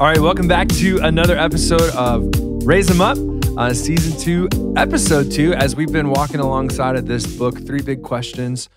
All right, welcome back to another episode of Raise 'Em Up, Season 2, Episode 2, as we've been walking alongside of this book, Three Big Questions,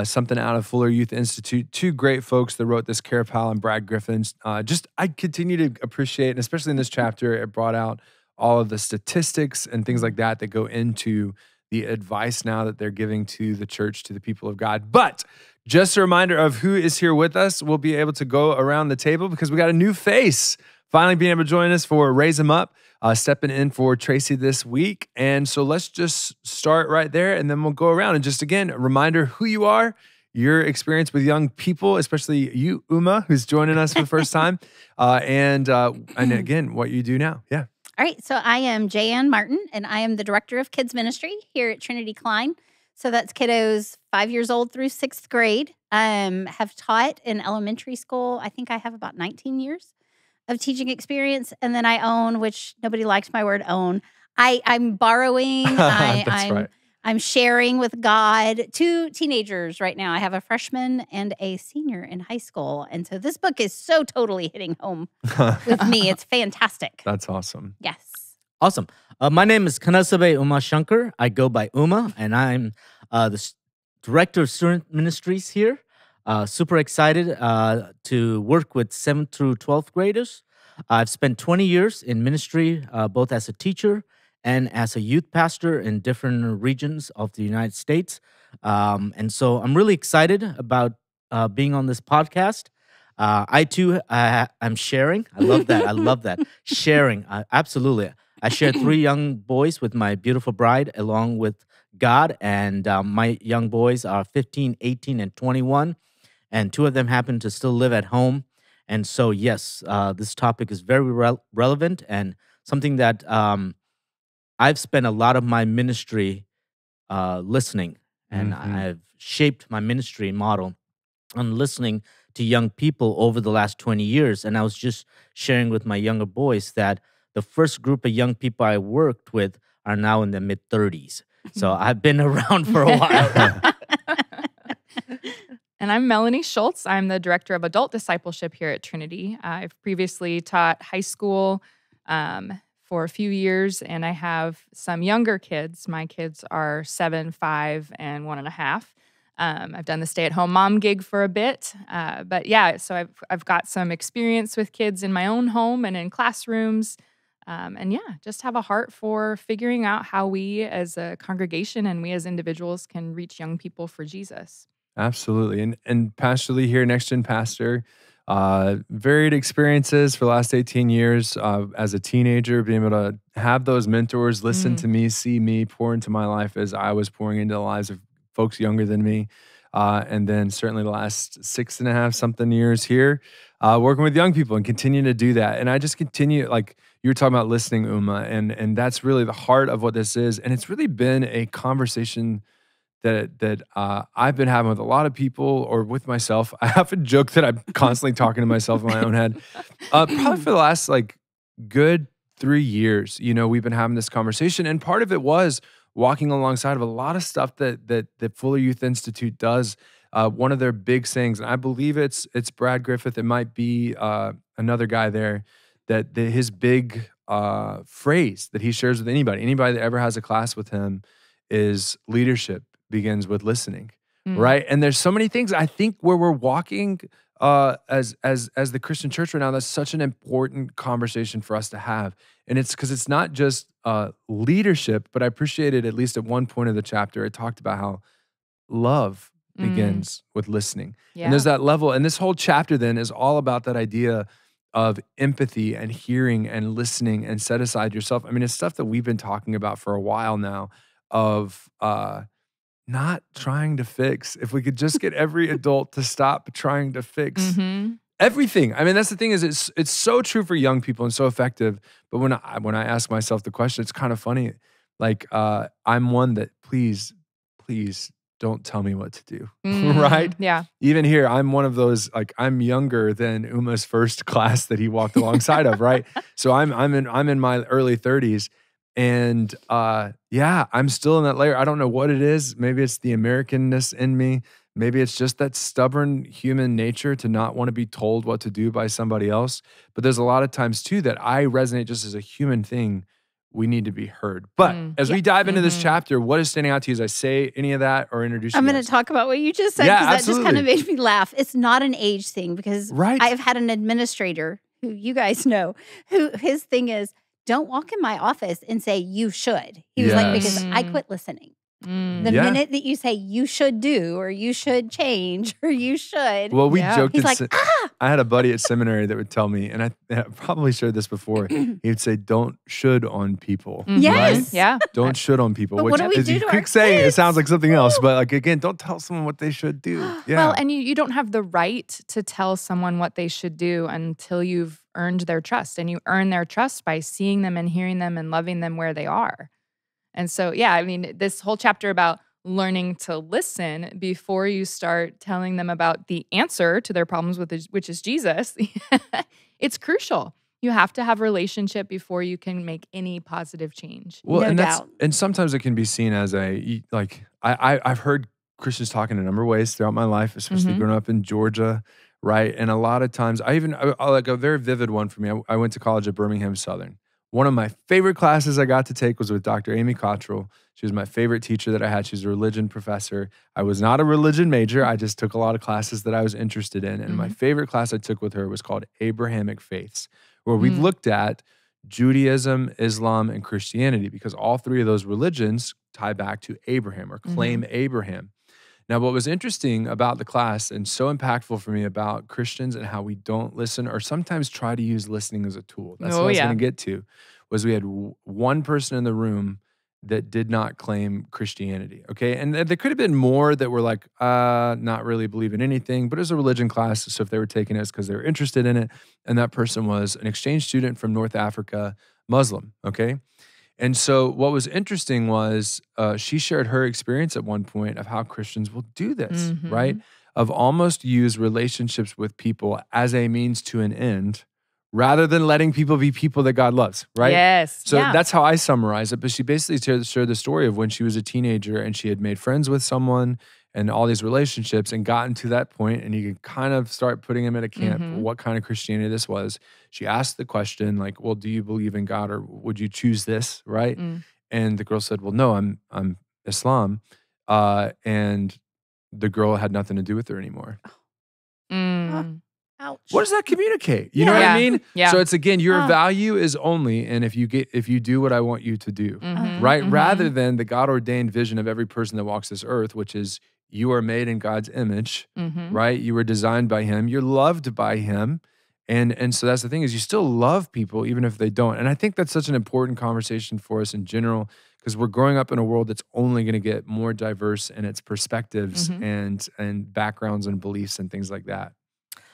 something out of Fuller Youth Institute. Two great folks that wrote this, Kara Powell and Brad Griffin. I continue to appreciate, and especially in this chapter, it brought out all of the statistics and things like that that go into the advice now that they're giving to the church, to the people of God. But just a reminder of who is here with us. We'll be able to go around the table because we got a new face finally being able to join us for Raise 'Em Up, stepping in for Tracy this week. And so let's just start right there, and then we'll go around. And just again, a reminder who you are, your experience with young people, especially you, Uma, who's joining us for the first time, and again, what you do now. Yeah. All right, so I am Jayanne Martin, and I am the Director of Kids Ministry here at Trinity Klein. So that's kiddos 5 years old through 6th grade. Have taught in elementary school. I think I have about 19 years of teaching experience. And then I own, which nobody likes my word own. I'm borrowing. I'm sharing with God 2 teenagers right now. I have a freshman and a senior in high school. And so this book is so totally hitting home with me. It's fantastic. That's awesome. Yes. Awesome. My name is Kanasabe Uma Shankar. I go by Uma, and I'm the Director of Student Ministries here. Super excited to work with 7th through 12th graders. I've spent 20 years in ministry, both as a teacher and as a youth pastor in different regions of the United States. And so I'm really excited about being on this podcast. I too, I'm sharing. I love that. I love that. Sharing. Absolutely. I share 3 young boys with my beautiful bride along with God. And my young boys are 15, 18, and 21. And 2 of them happen to still live at home. And so, yes, this topic is very relevant and something that I've spent a lot of my ministry listening. And I've shaped my ministry model on listening to young people over the last 20 years. And I was just sharing with my younger boys that the first group of young people I worked with are now in their mid-30s. So I've been around for a while. And I'm Melanie Schultz. I'm the Director of Adult Discipleship here at Trinity. I've previously taught high school for a few years, and I have some younger kids. My kids are 7, 5, and 1.5. I've done the stay-at-home mom gig for a bit. But yeah, so I've got some experience with kids in my own home and in classrooms. And yeah, just have a heart for figuring out how we as a congregation and we as individuals can reach young people for Jesus. Absolutely. And Pastor Lee here, Next Gen Pastor, varied experiences for the last 18 years as a teenager, being able to have those mentors listen to me, see me, pour into my life as I was pouring into the lives of folks younger than me. And then certainly the last 6.5 something years here, working with young people and continuing to do that. And I just continue, like you were talking about listening, Uma, and that's really the heart of what this is. And it's really been a conversation that I've been having with a lot of people or with myself. I have a joke that I'm constantly talking to myself in my own head. Probably for the last good 3 years, we've been having this conversation. And part of it was walking alongside of a lot of stuff that Fuller Youth Institute does. One of their big sayings, and I believe it's Brad Griffith, it might be another guy there, that his big phrase that he shares with anybody that ever has a class with him is leadership begins with listening, right? And there's so many things I think where we're walking as the Christian church right now, that's such an important conversation for us to have. And it's because it's not just leadership, but I appreciated at least at one point of the chapter, it talked about how love begins with listening. Yeah. And there's that level. And this whole chapter then is all about that idea of empathy and hearing and listening and set aside yourself. I mean, it's stuff that we've been talking about for a while now of not trying to fix. If we could just get every adult to stop trying to fix everything. I mean, that's the thing is it's so true for young people and so effective. But when I ask myself the question, it's kind of funny. I'm one that please don't tell me what to do, right? Yeah. Even here, I'm one of those, I'm younger than Uma's first class that he walked alongside of, right? So I'm in my early 30s. And I'm still in that layer. I don't know what it is. Maybe it's the Americanness in me. Maybe it's just that stubborn human nature to not want to be told what to do by somebody else. But there's a lot of times too that I resonate just as a human thing. We need to be heard. But as we dive into this chapter, what is standing out to you as I say any of that or introduce you? I'm going to talk about what you just said because that just kind of made me laugh. It's not an age thing because I've had an administrator who you guys know, who his thing is, don't walk in my office and say you should. He was like, because I quit listening. The minute that you say you should do or you should change or you should. Well, we joked. He's like, I had a buddy at seminary that would tell me, and I probably shared this before. He would say, "Don't should on people." Yes, right? Yeah. Don't should on people. But Which what do we is do you to our keep saying kids? it sounds like something else, but like again, don't tell someone what they should do. Yeah. Well, and you don't have the right to tell someone what they should do until you've earned their trust, and you earn their trust by seeing them and hearing them and loving them where they are. And so, yeah, I mean, this whole chapter about learning to listen before you start telling them about the answer to their problems, which is Jesus, it's crucial. You have to have a relationship before you can make any positive change. Well, No doubt. And sometimes it can be seen as I've heard Christians talk in a number of ways throughout my life, especially growing up in Georgia, right? And a lot of times, I like a very vivid one for me. I went to college at Birmingham Southern. One of my favorite classes I got to take was with Dr. Amy Cottrell. She was my favorite teacher that I had. She's a religion professor. I was not a religion major. I just took a lot of classes that I was interested in. And my favorite class I took with her was called Abrahamic Faiths, where we looked at Judaism, Islam, and Christianity, because all three of those religions tie back to Abraham or claim Abraham. Now, what was interesting about the class and so impactful for me about Christians and how we don't listen or sometimes try to use listening as a tool, that's what I was going to get to, was we had one person in the room that did not claim Christianity, okay? And there could have been more that were like, not really believe in anything, but it was a religion class, so if they were taking it, it's because they were interested in it, and that person was an exchange student from North Africa, Muslim, okay? And so what was interesting was she shared her experience at one point of how Christians will do this, right? Of almost use relationships with people as a means to an end rather than letting people be people that God loves, right? Yes. So that's how I summarize it. But she basically shared the story of when she was a teenager and she had made friends with someone and all these relationships and gotten to that point, and you can kind of start putting them in a camp, what kind of Christianity this was. She asked the question like, well, do you believe in God or would you choose this, right? And the girl said, well, no, I'm Islam. And the girl had nothing to do with her anymore. Ouch. What does that communicate? You know what I mean? Yeah. So it's again, your value is only, and if you do what I want you to do, right? Rather than the God ordained vision of every person that walks this earth, which is you are made in God's image, right? You were designed by Him. You're loved by Him. And so that's the thing is you still love people even if they don't. And I think that's such an important conversation for us in general because we're growing up in a world that's only going to get more diverse in its perspectives and backgrounds and beliefs and things like that.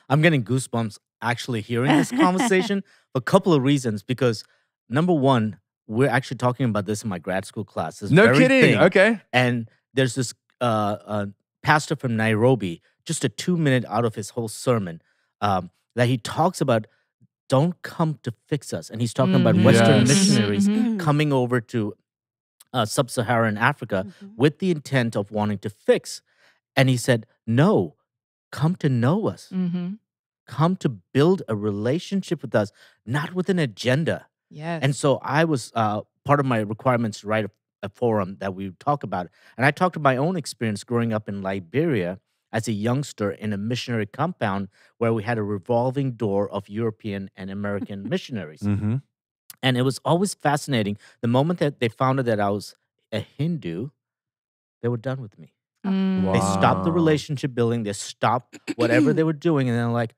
I'm getting goosebumps actually hearing this conversation for a couple of reasons. Because number one, we're actually talking about this in my grad school class. This No very kidding. thing. Okay. And there's this pastor from Nairobi, just a 2-minute out of his whole sermon, that he talks about don't come to fix us. And he's talking about Western missionaries coming over to sub-Saharan Africa with the intent of wanting to fix. And he said, no, come to know us. Come to build a relationship with us, not with an agenda. Yes. And so I was part of my requirements to write a forum that we would talk about. And I talked about my own experience growing up in Liberia as a youngster in a missionary compound where we had a revolving door of European and American missionaries. And it was always fascinating. The moment that they found out that I was a Hindu, they were done with me. Wow. They stopped the relationship building. They stopped whatever they were doing. And they're like,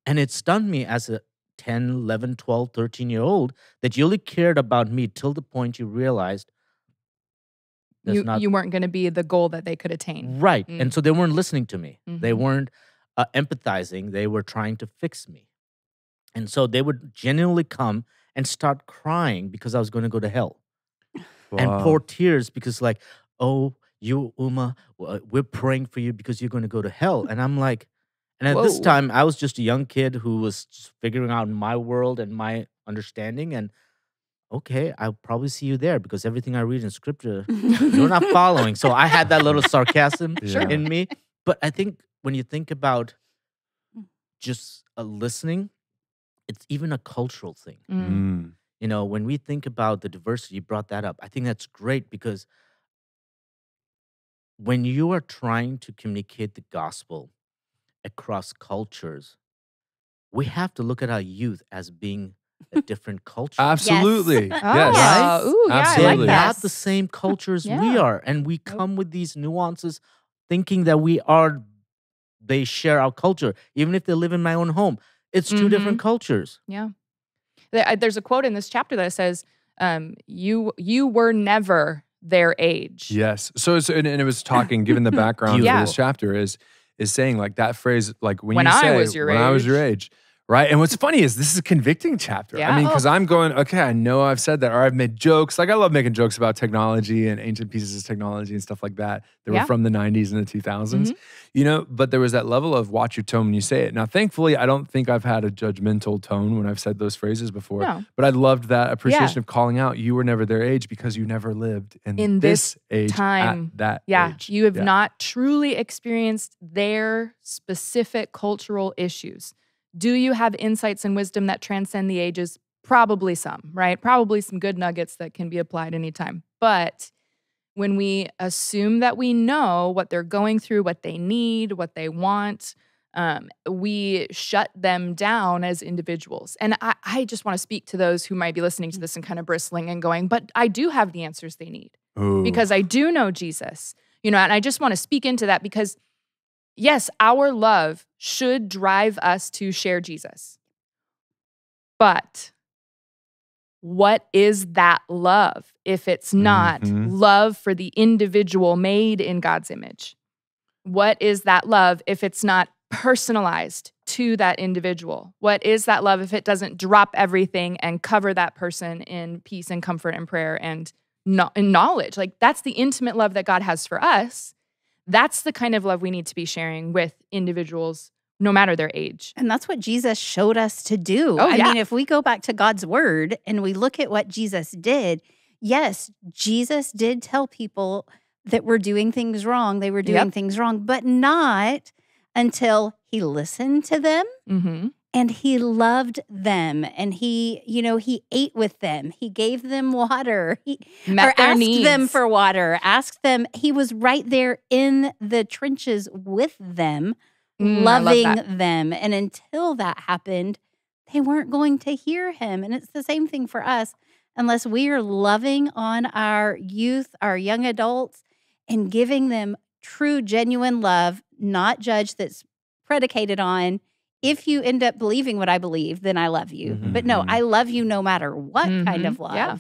and it stunned me as a 10, 11, 12, 13-year-old that you only cared about me till the point you realized you weren't going to be the goal that they could attain. Right. And so they weren't listening to me. They weren't empathizing. They were trying to fix me. And so they would genuinely come and start crying because I was going to go to hell. And pour tears because like, oh, you, Uma, we're praying for you because you're going to go to hell. And I'm like, and at this time, I was just a young kid who was just figuring out my world and my understanding. And okay, I'll probably see you there because everything I read in scripture, you're not following. So I had that little sarcasm Sure. in me. But I think when you think about just listening, it's even a cultural thing. Mm. You know, when we think about the diversity, you brought that up. I think that's great because when you are trying to communicate the gospel across cultures, we have to look at our youth as being a different culture. Absolutely. Yes. Yes. Right? Ooh, yeah, I Absolutely. like They're that. not the same culture as we Yeah. are. And we come with these nuances thinking that they share our culture, even if they live in my own home. It's 2 different cultures. Yeah. There's a quote in this chapter that says, you were never their age. Yes. So it's, and it was talking, given the background for Beautiful. this chapter, is saying like that phrase, like when When you I say was your when I was your age. age, right? And what's funny is this is a convicting chapter. I Yeah. mean, because I'm going, okay, I know I've said that, or I've made jokes. Like I love making jokes about technology and ancient pieces of technology and stuff like that that Yeah. were from the 90s and the 2000s. You know, but there was that level of watch your tone when you say it. Now, thankfully, I don't think I've had a judgmental tone when I've said those phrases before. No. But I loved that appreciation Yeah. of calling out you were never their age because you never lived In this this age time. at that Yeah. age. You have Yeah. not truly experienced their specific cultural issues. Do you have insights and wisdom that transcend the ages? Probably some, right? Probably some good nuggets that can be applied anytime. But when we assume that we know what they're going through, what they need, what they want, we shut them down as individuals. And I just want to speak to those who might be listening to this and kind of bristling and going, but I do have the answers they need Ooh. because I do know Jesus, you know, and I just want to speak into that because yes, our love should drive us to share Jesus. But what is that love if it's not love for the individual made in God's image? What is that love if it's not personalized to that individual? What is that love if it doesn't drop everything and cover that person in peace and comfort and prayer and knowledge? Like that's the intimate love that God has for us. That's the kind of love we need to be sharing with individuals, no matter their age. And that's what Jesus showed us to do. Oh, I yeah. mean, if we go back to God's word and we look at what Jesus did, yes, Jesus did tell people that were doing things wrong. They were doing Yep. things wrong, but not until he listened to them Mm-hmm. and he loved them and he, you know, he ate with them. He gave them water. He Met their asked needs. them for water, asked them. He was right there in the trenches with them, I love loving that. them. And until that happened, they weren't going to hear him. And it's the same thing for us. Unless we are loving on our youth, our young adults, and giving them true, genuine love, not judge that's predicated on, if you end up believing what I believe, then I love you. Mhm. But no, I love you no matter what kind of Mhm. love. Yeah.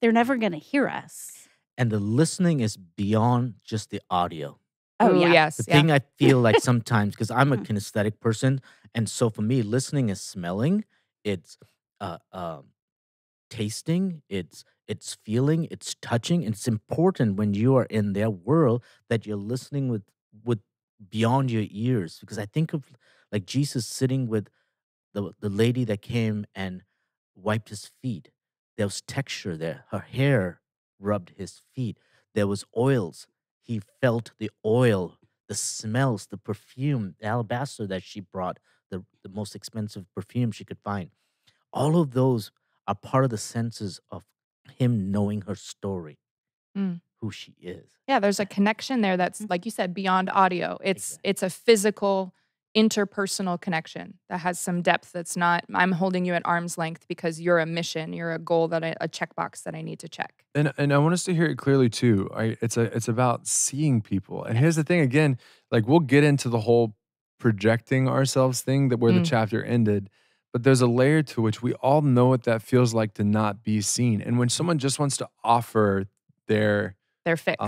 They're never going to hear us. And the listening is beyond just the audio. Oh, Ooh, yeah. yes. The Yeah. thing I feel like sometimes, because I'm a kinesthetic person, and so for me, listening is smelling, it's uh, um, tasting, it's feeling, it's touching. It's important when you are in their world that you're listening with beyond your ears. Because I think of like Jesus sitting with the lady that came and wiped his feet. There was texture there. Her hair rubbed his feet. There was oils. He felt the oil, the smells, the perfume, the alabaster that she brought, the most expensive perfume she could find. All of those are part of the senses of him knowing her story, Mm. who she is. Yeah, there's a connection there that's, like you said, beyond audio. It's Exactly. it's a physical, interpersonal connection that has some depth that's not, I'm holding you at arm's length because you're a mission, you're a goal, a checkbox that I need to check. And I want us to hear it clearly too. It's about seeing people. And here's the thing again, like we'll get into the whole projecting ourselves thing that where the Mm. chapter ended, but there's a layer to which we all know what that feels like to not be seen. And when someone just wants to offer their Their fix.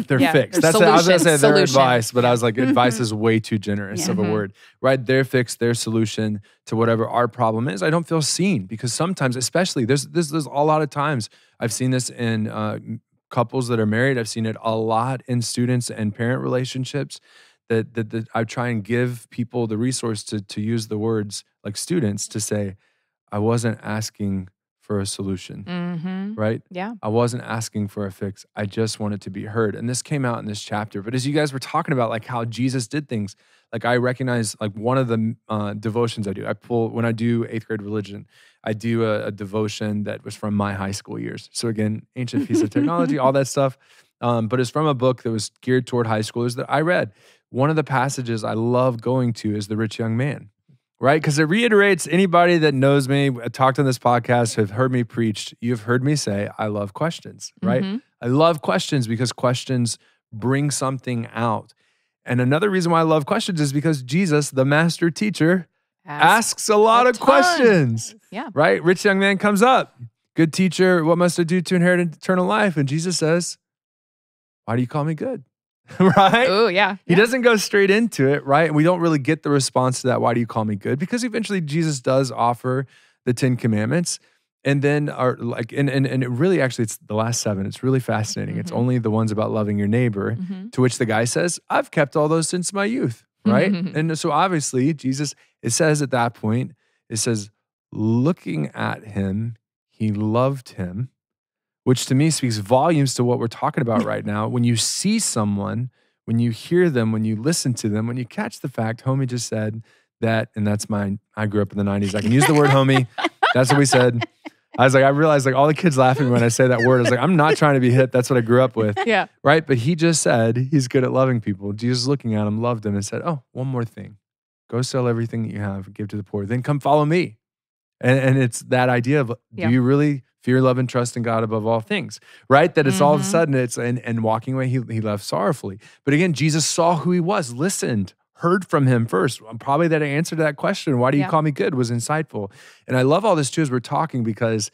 their Yeah, fix. their That's it. I was gonna say solution. their Solution. advice, but I was like, advice is way too generous of a Mhm. word, right? Their fix, their solution to whatever our problem is. I don't feel seen because sometimes, especially there's a lot of times I've seen this in couples that are married. I've seen it a lot in students and parent relationships. That I try and give people the resource to use the words like students to say, I wasn't asking for a solution, Mm-hmm. right? Yeah. I wasn't asking for a fix. I just wanted to be heard. And this came out in this chapter. But as you guys were talking about like how Jesus did things, like I recognize like one of the devotions I do. When I do 8th grade religion, I do a devotion that was from my high school years. So again, ancient piece of technology, all that stuff. But it's from a book that was geared toward high schoolers that I read. One of the passages I love going to is the rich young man. Right? Because it reiterates, anybody that knows me, talked on this podcast, have heard me preach, you've heard me say, I love questions, right? Mm-hmm. I love questions because questions bring something out. And another reason why I love questions is because Jesus, the master teacher, asks a lot of questions, Yeah. right? Rich young man comes up, good teacher, what must I do to inherit eternal life? And Jesus says, why do you call me good? Right? Oh, yeah. He doesn't go straight into it, right? And we don't really get the response to that, why do you call me good? Because eventually Jesus does offer the 10 Commandments. And then and it really actually, it's the last 7. It's really fascinating. It's only the ones about loving your neighbor, to which the guy says, I've kept all those since my youth, right? And so obviously Jesus, it says at that point, it says, looking at him, he loved him, which to me speaks volumes to what we're talking about right now. When you see someone, when you hear them, when you listen to them, when you catch the fact, homie just said that, and that's mine. I grew up in the 90s. I can use the word homie. That's what we said. I was like, I realized like all the kids laughing when I say that word. I was like, I'm not trying to be hip. That's what I grew up with. Yeah. Right? But he just said he's good at loving people. Jesus looking at him, loved him and said, oh, one more thing. Go sell everything that you have, give to the poor. Then come follow me. And it's that idea of, do you really fear, love, and trust in God above all things, right? That it's all of a sudden, and walking away, he left sorrowfully. But again, Jesus saw who he was, listened, heard from him first. Probably that answer to that question, why do you call me good, was insightful. And I love all this too as we're talking, because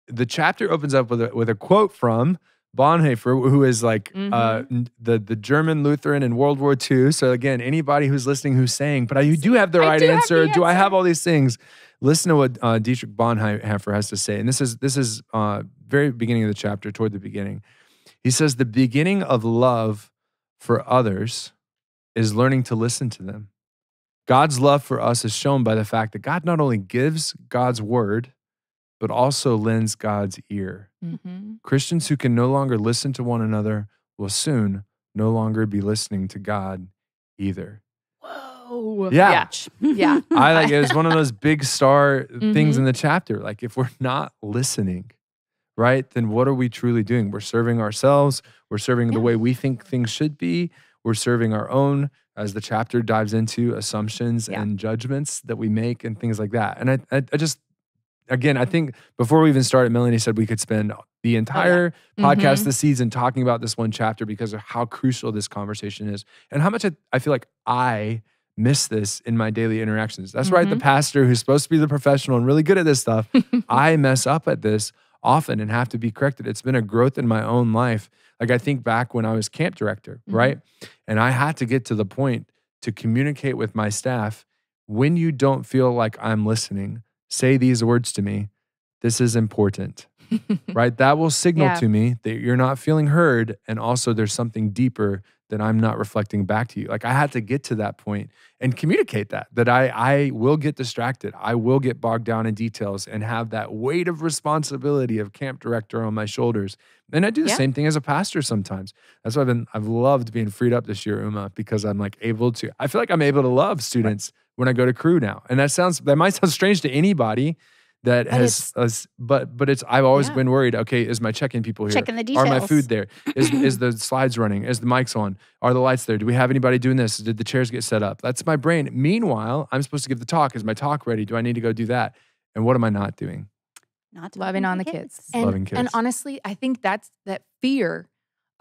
the chapter opens up with a quote from Bonhoeffer, who is like the German Lutheran in World War II. So again, anybody who's listening who's saying, but you do have the right answer. Do I have all these things? Listen to what Dietrich Bonhoeffer has to say. And this is very beginning of the chapter, toward the beginning. He says, the beginning of love for others is learning to listen to them. God's love for us is shown by the fact that God not only gives God's word, but also lends God's ear. Christians who can no longer listen to one another will soon no longer be listening to God either. Whoa. Yeah. Yeah. I like it was one of those big star things in the chapter. Like if we're not listening, right, then what are we truly doing? We're serving ourselves. We're serving the way we think things should be. We're serving our own, as the chapter dives into, assumptions and judgments that we make and things like that. And I just, again, I think before we even started, Melanie said we could spend the entire podcast this season talking about this one chapter because of how crucial this conversation is and how much I feel like I miss this in my daily interactions. That's right, the pastor who's supposed to be the professional and really good at this stuff, I mess up at this often and have to be corrected. It's been a growth in my own life. Like I think back when I was camp director, right? And I had to get to the point to communicate with my staff, when you don't feel like I'm listening, say these words to me. This is important, right? That will signal to me that you're not feeling heard. And also there's something deeper that I'm not reflecting back to you. Like I had to get to that point and communicate that I will get distracted. I will get bogged down in details and have that weight of responsibility of camp director on my shoulders. And I do the same thing as a pastor sometimes. That's why I've loved being freed up this year, Uma, because I'm like able to, I feel like I'm able to love students when I go to crew now. And that might sound strange to anybody that but it's I've always been worried, okay, is my check-in people here? Checking the Are my details. food there? Is the slides running? Is the mics on? Are the lights there? Do we have anybody doing this? Did the chairs get set up? That's my brain. Meanwhile, I'm supposed to give the talk. Is my talk ready? Do I need to go do that? And what am I not doing? Not Loving talking on to the kids. Loving kids. And honestly, I think that's that fear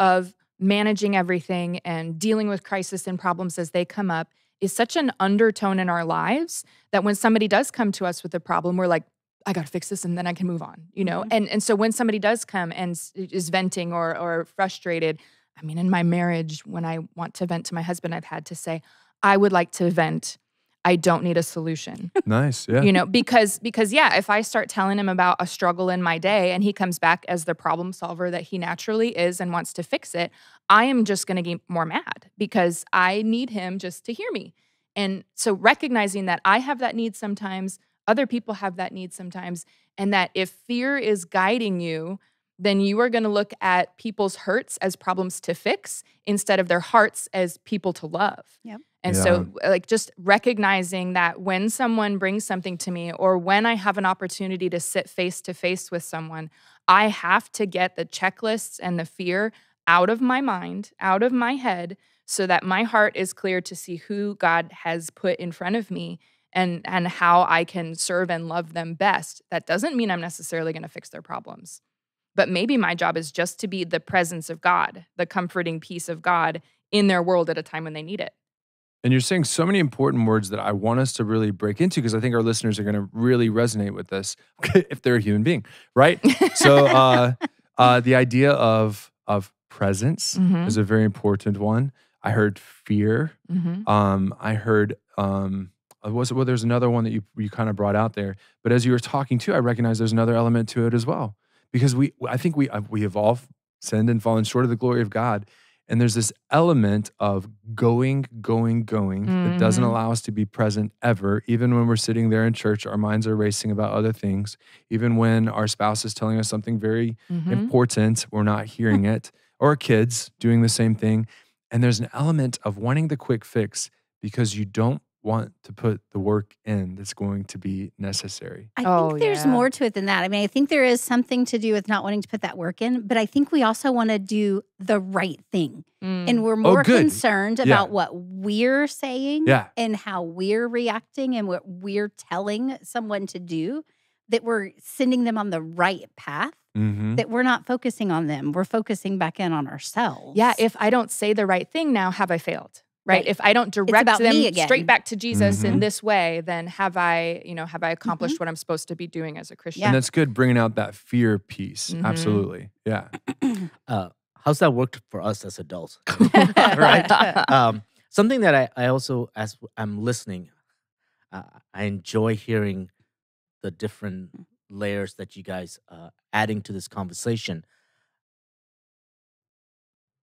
of managing everything and dealing with crisis and problems as they come up is such an undertone in our lives that when somebody does come to us with a problem, we're like, I got to fix this and then I can move on, you know? And so when somebody does come and is venting or frustrated, I mean, in my marriage, when I want to vent to my husband, I've had to say, I would like to vent. I don't need a solution. Nice, yeah. You know, because if I start telling him about a struggle in my day and he comes back as the problem solver that he naturally is and wants to fix it, I am just going to get more mad because I need him just to hear me. And so recognizing that I have that need sometimes, other people have that need sometimes. And that if fear is guiding you, then you are going to look at people's hurts as problems to fix instead of their hearts as people to love. Yep. And Yeah. so, like, just recognizing that when someone brings something to me or when I have an opportunity to sit face to face with someone, I have to get the checklists and the fear out of my mind, out of my head, so that my heart is clear to see who God has put in front of me and how I can serve and love them best. That doesn't mean I'm necessarily going to fix their problems. But maybe my job is just to be the presence of God, the comforting peace of God in their world at a time when they need it. And you're saying so many important words that I want us to really break into because I think our listeners are going to really resonate with this if they're a human being, right? So the idea of presence is a very important one. I heard fear. I heard there's another one that you kind of brought out there. But as you were talking too, I recognize there's another element to it as well. Because I think we have all sinned and fallen short of the glory of God. And there's this element of going that doesn't allow us to be present ever. Even when we're sitting there in church, our minds are racing about other things. Even when our spouse is telling us something very important, we're not hearing it. Or our kids doing the same thing. And there's an element of wanting the quick fix because you don't want to put the work in that's going to be necessary. I think there's more to it than that. I mean, I think there is something to do with not wanting to put that work in, but I think we also want to do the right thing. And we're more concerned about what we're saying and how we're reacting and what we're telling someone to do, that we're sending them on the right path, that we're not focusing on them. We're focusing back in on ourselves. Yeah, if I don't say the right thing now, have I failed? Right. If I don't direct them straight back to Jesus in this way, then have I accomplished what I'm supposed to be doing as a Christian? And that's good, bringing out that fear piece. Absolutely. Yeah. How's that worked for us as adults? Right. Something that I also, as I'm listening, I enjoy hearing the different layers that you guys adding to this conversation.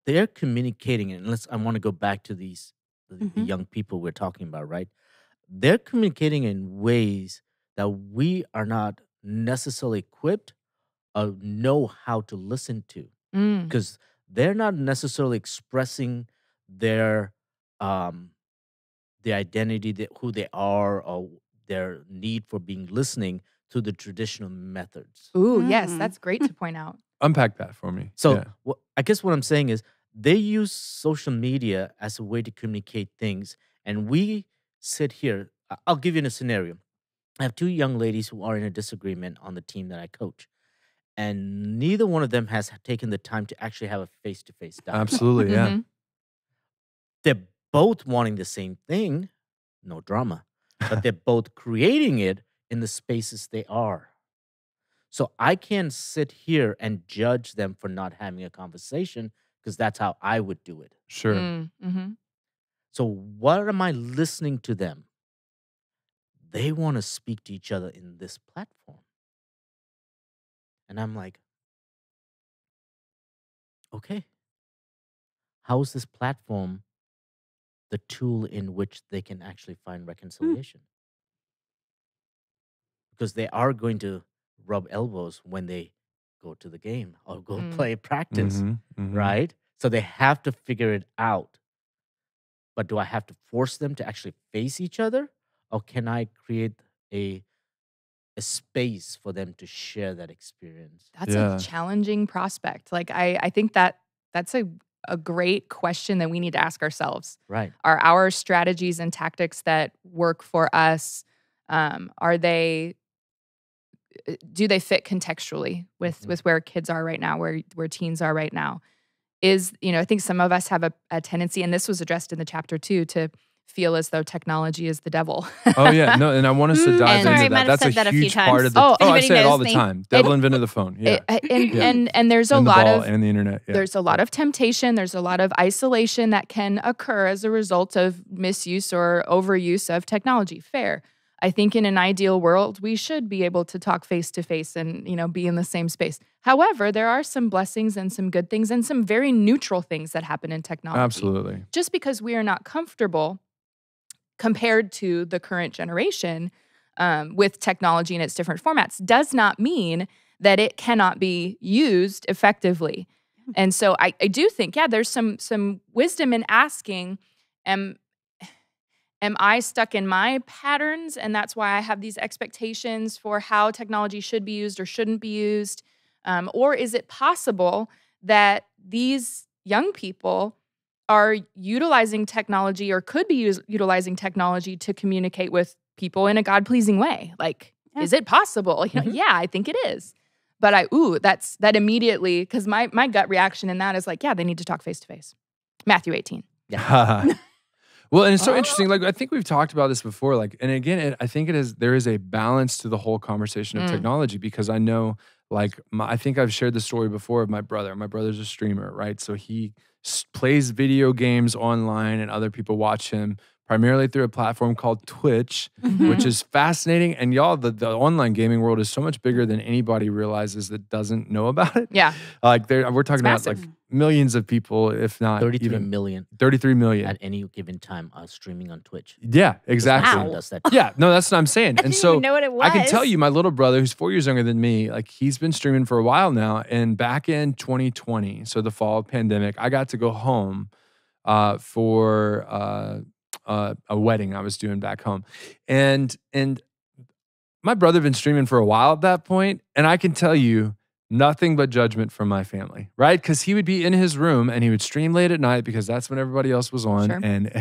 They're communicating, and I want to go back to the young people we're talking about, right? They're communicating in ways that we are not necessarily equipped or know how to listen to, because they're not necessarily expressing their the identity, who they are, or their need for being listening through the traditional methods. Ooh, yes, that's great to point out. Unpack that for me. So I guess what I'm saying is they use social media as a way to communicate things. And we sit here. I'll give you a scenario. I have two young ladies who are in a disagreement on the team that I coach. And neither one of them has taken the time to actually have a face-to-face dialogue. Absolutely, yeah. They're both wanting the same thing, no drama. But they're both creating it in the spaces they are. So I can't sit here and judge them for not having a conversation because that's how I would do it. Sure. So what am I listening to them? They want to speak to each other in this platform. And I'm like, okay, how is this platform the tool in which they can actually find reconciliation? Because they are going to rub elbows when they go to the game or go play practice, right? So they have to figure it out. But do I have to force them to actually face each other? Or can I create a space for them to share that experience? That's a challenging prospect. Like, I think that's a great question that we need to ask ourselves. Right. Are our strategies and tactics that work for us, do they fit contextually with where kids are right now, where teens are right now? I think some of us have a tendency, and this was addressed in the chapter too, to feel as though technology is the devil. Oh yeah, no, and I want us to dive into that. That's a huge part of the. I say it all the time. Devil invented the phone. Yeah, and there's a and lot of and the internet. Yeah. There's a lot of temptation. There's a lot of isolation that can occur as a result of misuse or overuse of technology. Fair. I think in an ideal world, we should be able to talk face to face and, be in the same space. However, there are some blessings and some good things and some very neutral things that happen in technology. Absolutely. Just because we are not comfortable compared to the current generation, with technology in its different formats does not mean that it cannot be used effectively. And so I do think, there's some wisdom in asking, am I stuck in my patterns, and that's why I have these expectations for how technology should be used or shouldn't be used? Or is it possible that these young people are utilizing technology or could be utilizing technology to communicate with people in a God-pleasing way? Like, is it possible? Yeah, I think it is. But that immediately, because my gut reaction in that is like, they need to talk face-to-face. Matthew 18. Yeah. Well, and it's so interesting. Like, I think we've talked about this before. Like, and again, I think there is a balance to the whole conversation of technology, because I know, like, I think I've shared the story before of my brother. My brother's a streamer, right? So he plays video games online, and other people watch him primarily through a platform called Twitch, which is fascinating. And y'all, the online gaming world is so much bigger than anybody realizes that doesn't know about it. Yeah. Like, we're talking about like millions of people, if not 33 even million 33 million at any given time streaming on Twitch. Yeah, exactly. Does that. Yeah, no, that's what I'm saying. I And didn't so even know what it was. I can tell you, my little brother, who's 4 years younger than me, like, he's been streaming for a while now. And back in 2020, so the fall of pandemic, I got to go home for a wedding I was doing back home, and my brother had been streaming for a while at that point, and I can tell you, nothing but judgment from my family, right? Because he would be in his room and he would stream late at night because that's when everybody else was on. Sure. And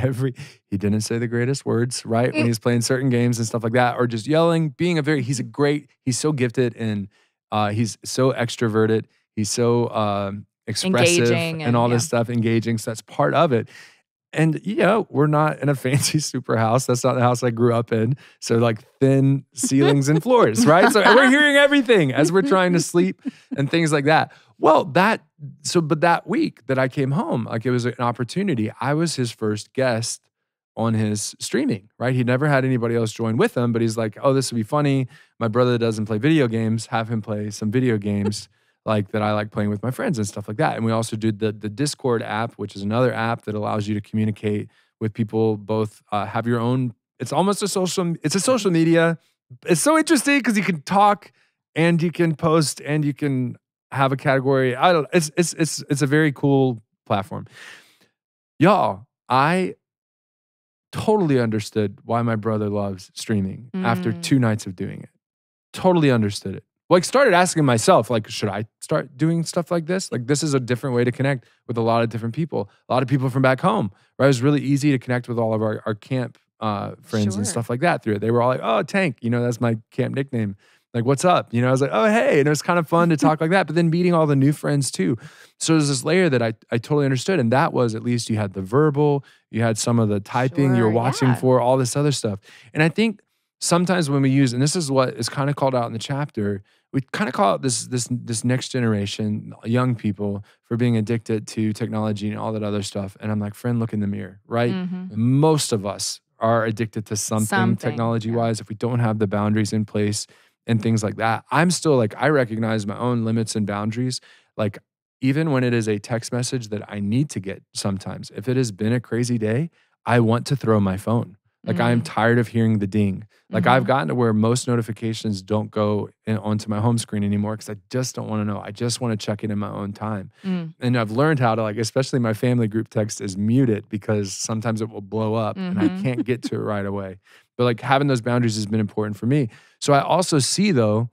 he didn't say the greatest words, right? When he's playing certain games and stuff like that, or just yelling, he's so gifted, and he's so extroverted. He's so expressive and all this stuff, engaging. So that's part of it. And, we're not in a fancy super house. That's not the house I grew up in. So, like, thin ceilings and floors, right? So we're hearing everything as we're trying to sleep and things like that. Well, but that week that I came home, like, it was an opportunity. I was his first guest on his streaming, right? He'd never had anybody else join with him, but he's like, oh, this would be funny. My brother doesn't play video games. Have him play some video games like that I like playing with my friends and stuff like that. And we also do the Discord app, which is another app that allows you to communicate with people, both have your own, it's a social media. It's so interesting because you can talk and you can post and you can have a category. It's a very cool platform. Y'all, I totally understood why my brother loves streaming after 2 nights of doing it. Totally understood it. Like, started asking myself, like, should I start doing stuff like this? Like, this is a different way to connect with a lot of different people. A lot of people from back home, right? It was really easy to connect with all of our camp friends and stuff like that through it. They were all like, oh, Tank, that's my camp nickname. Like, what's up? I was like, oh, hey. And it was kind of fun to talk like that. But then meeting all the new friends too. So there's this layer that I totally understood. And that was, at least you had the verbal, you had some of the typing you were watching for, all this other stuff. And I think sometimes when we use, and this is what is kind of called out in the chapter, we kind of call it this next generation, young people, for being addicted to technology and all that other stuff. And I'm like, friend, look in the mirror, right? Most of us are addicted to something technology-wise if we don't have the boundaries in place and things like that. I'm still like, I recognize my own limits and boundaries. Like, even when it is a text message that I need to get sometimes, if it has been a crazy day, I want to throw my phone. Like, I am tired of hearing the ding. Like, I've gotten to where most notifications don't go onto my home screen anymore because I just don't want to know. I just want to check it in my own time. And I've learned how to, like, especially my family group text is mute it because sometimes it will blow up and I can't get to it right away. But, like, having those boundaries has been important for me. So I also see, though,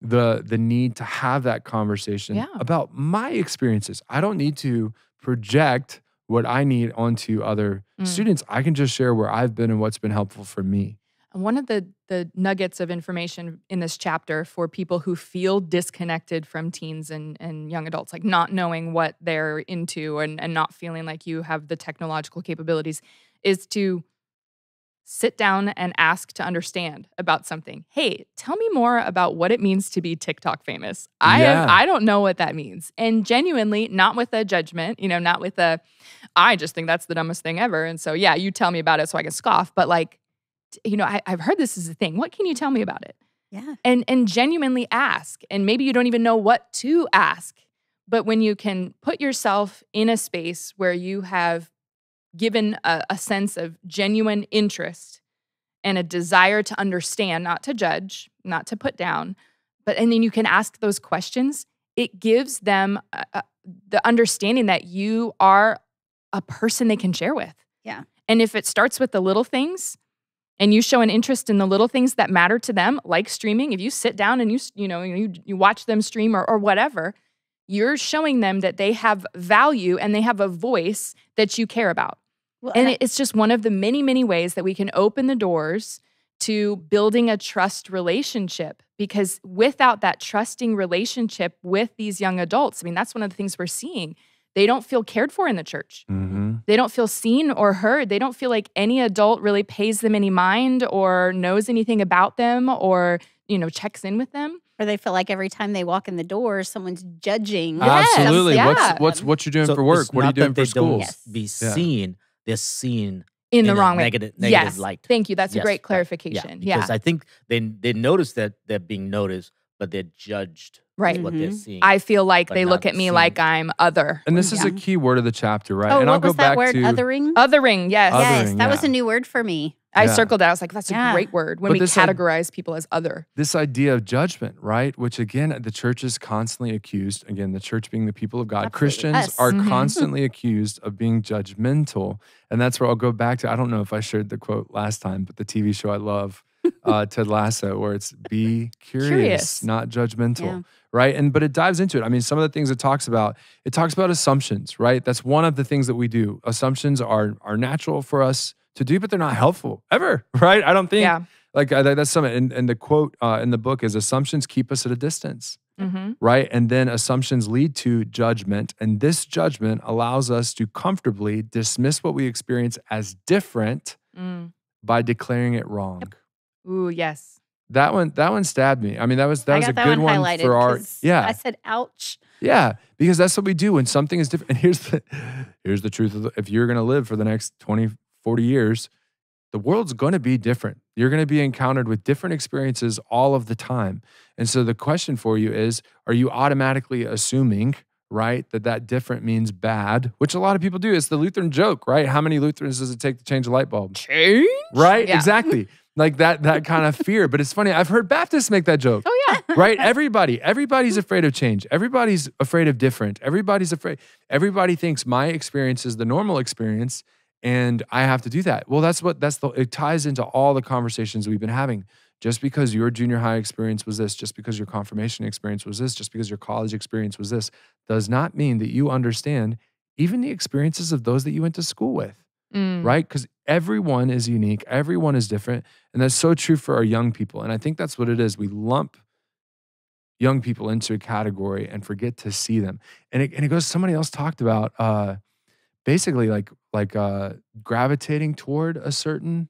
the need to have that conversation about my experiences. I don't need to project what I need onto other students. I can just share where I've been and what's been helpful for me. One of the nuggets of information in this chapter for people who feel disconnected from teens and young adults, like not knowing what they're into and not feeling like you have the technological capabilities, is to sit down and ask to understand about something. Hey, tell me more about what it means to be TikTok famous. I don't know what that means. And genuinely, not with a judgment, not with I just think that's the dumbest thing ever. And so, yeah, you tell me about it so I can scoff. But like, I've heard this is a thing. What can you tell me about it? Yeah. And genuinely ask. And maybe you don't even know what to ask. But when you can put yourself in a space where you have given a sense of genuine interest and a desire to understand, not to judge, not to put down, and then you can ask those questions. It gives them the understanding that you are a person they can share with. Yeah. And if it starts with the little things and you show an interest in the little things that matter to them, like streaming, if you sit down and you watch them stream or whatever, you're showing them that they have value and they have a voice that you care about. Well, And it's just one of the many, many ways that we can open the doors to building a trust relationship, because without that trusting relationship with these young adults, I mean, that's one of the things we're seeing. They don't feel cared for in the church. Mm-hmm. They don't feel seen or heard. They don't feel like any adult really pays them any mind or knows anything about them or, checks in with them. or they feel like every time they walk in the door, someone's judging. Absolutely. yeah. What you doing So for work? it's What are you not doing that they for school? don't Yes. be Yeah. seen. They're seen In the a wrong way. negative Yes. light. Thank you. That's a Yes, great right. clarification. Yeah. Because I think they notice that they're being noticed, but they're judged. Right. With what they're Mhm. seeing. I feel like But they look not at me seen. like I'm other. And this is Yeah. a key word of the chapter, right? Oh, and what I'll go was that back word? to Othering? Othering, yes. Other- Yes, Othering, that was yeah. a new word for me. I Yeah. circled that. I was like, that's Yeah. a great word when But we this categorize people as other. this idea of judgment, right? Which again, the church is constantly accused. Again, the church being the people of God. Absolutely. Christians Us. are Mhm. constantly accused of being judgmental. And that's where I'll go back to. I don't know if I shared the quote last time, but the TV show I love, Ted Lasso, where it's be curious. not judgmental. Yeah. Right. But it dives into it. I mean, some of the things it talks about assumptions, right? That's one of the things that we do. Assumptions are natural for us to do, but they're not helpful ever, right? I don't think Yeah. that's something. And the quote in the book is assumptions keep us at a distance, Mm-hmm. right? And then assumptions lead to judgment. And this judgment allows us to comfortably dismiss what we experience as different Mm. by declaring it wrong. Ooh, yes. That one stabbed me. I mean, that was I a got that good one highlighted for our 'cause yeah. I said, ouch. Yeah, because that's what we do when something is different. And here's the truth of if you're going to live for the next 20, 40 years, the world's going to be different. You're going to be encountered with different experiences all of the time. And so the question for you is, are you automatically assuming, right, that different means bad, which a lot of people do. It's the Lutheran joke, right? How many Lutherans does it take to change a light bulb? Change? Right? Yeah. Exactly. Like that kind of fear. But it's funny. I've heard Baptists make that joke. Oh, yeah. Right? Everybody's afraid of change. Everybody's afraid of different. Everybody's afraid. Everybody thinks my experience is the normal experience and I have to do that. Well, it ties into all the conversations we've been having. Just because your junior high experience was this, just because your confirmation experience was this, just because your college experience was this, does not mean that you understand even the experiences of those that you went to school with. Mm. Right? Because everyone is unique, everyone is different. And that's so true for our young people. And I think that's what it is. We lump young people into a category and forget to see them. And it goes, somebody else talked about basically like gravitating toward a certain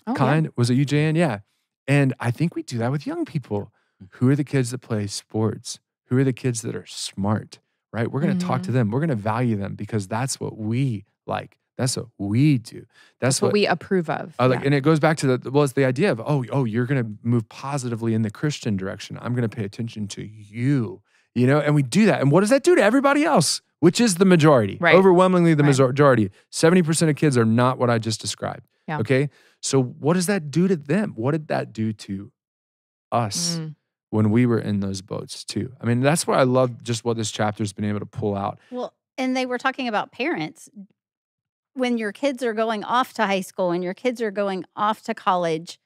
Oh, kind. Was it you, Jan? Yeah. And I think we do that with young people. Who are the kids that play sports? Who are the kids that are smart? Right? We're going to talk to them. We're going to value them because that's what we like. That's what we do. That's what we approve of. like, Yeah. and it goes back to it's the idea of, you're going to move positively in the Christian direction. I'm going to pay attention to you, and we do that. And what does that do to everybody else, which is the majority, Right. overwhelmingly the Right. majority. 70% of kids are not what I just described. Yeah. Okay. So what does that do to them? What did that do to us Mm. when we were in those boats too? I mean, that's what I love, just what this chapter's been able to pull out. Well, and they were talking about parents. When your kids are going off to high school and your kids are going off to college,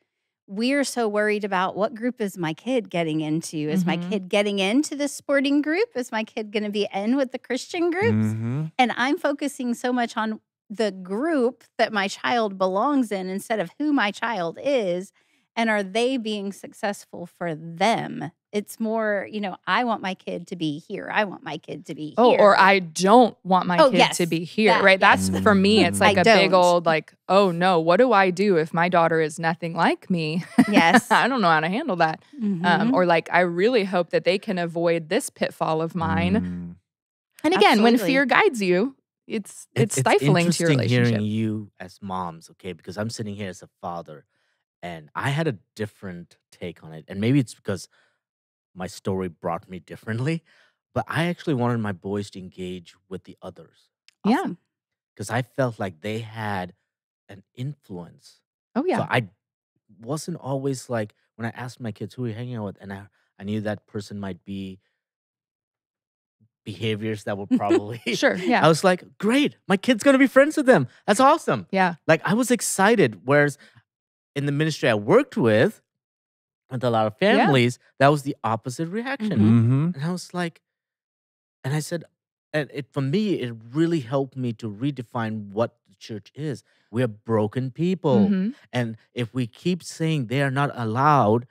we're so worried about what group is my kid getting into? Is my Mhm. kid getting into the sporting group? Is my kid going to be in with the Christian groups? Mhm. And I'm focusing so much on the group that my child belongs in instead of who my child is. And are they being successful for them? It's more, I want my kid to be here. I want my kid to be Oh, here. or I don't want my Oh, kid yes, to be here, that, right? yes. That's for me. It's like I a big don't. old oh no, what do I do if my daughter is nothing like me? Yes. I don't know how to handle that. Mhm. Or I really hope that they can avoid this pitfall of mine. Mm. And again, when Absolutely. fear guides you, it's stifling to your interesting relationship. hearing you as moms, okay? Because I'm sitting here as a father, and I had a different take on it. And maybe it's because my story brought me differently, but I actually wanted my boys to engage with the others Yeah. Awesome. because I felt like they had an influence Oh yeah. So I wasn't always like, when I asked my kids, who are you hanging out with? And I knew that person might be behaviors that were probably. Sure. I Yeah. was like, great, my kid's going to be friends with them. That's awesome. Yeah. Like, I was excited. Whereas in the ministry I worked with a lot of families, that was the opposite reaction. Mm-hmm. And I was like, and I said, and for me, it really helped me to redefine what the church is. We are broken people. Mhm. And if we keep saying they are not allowed,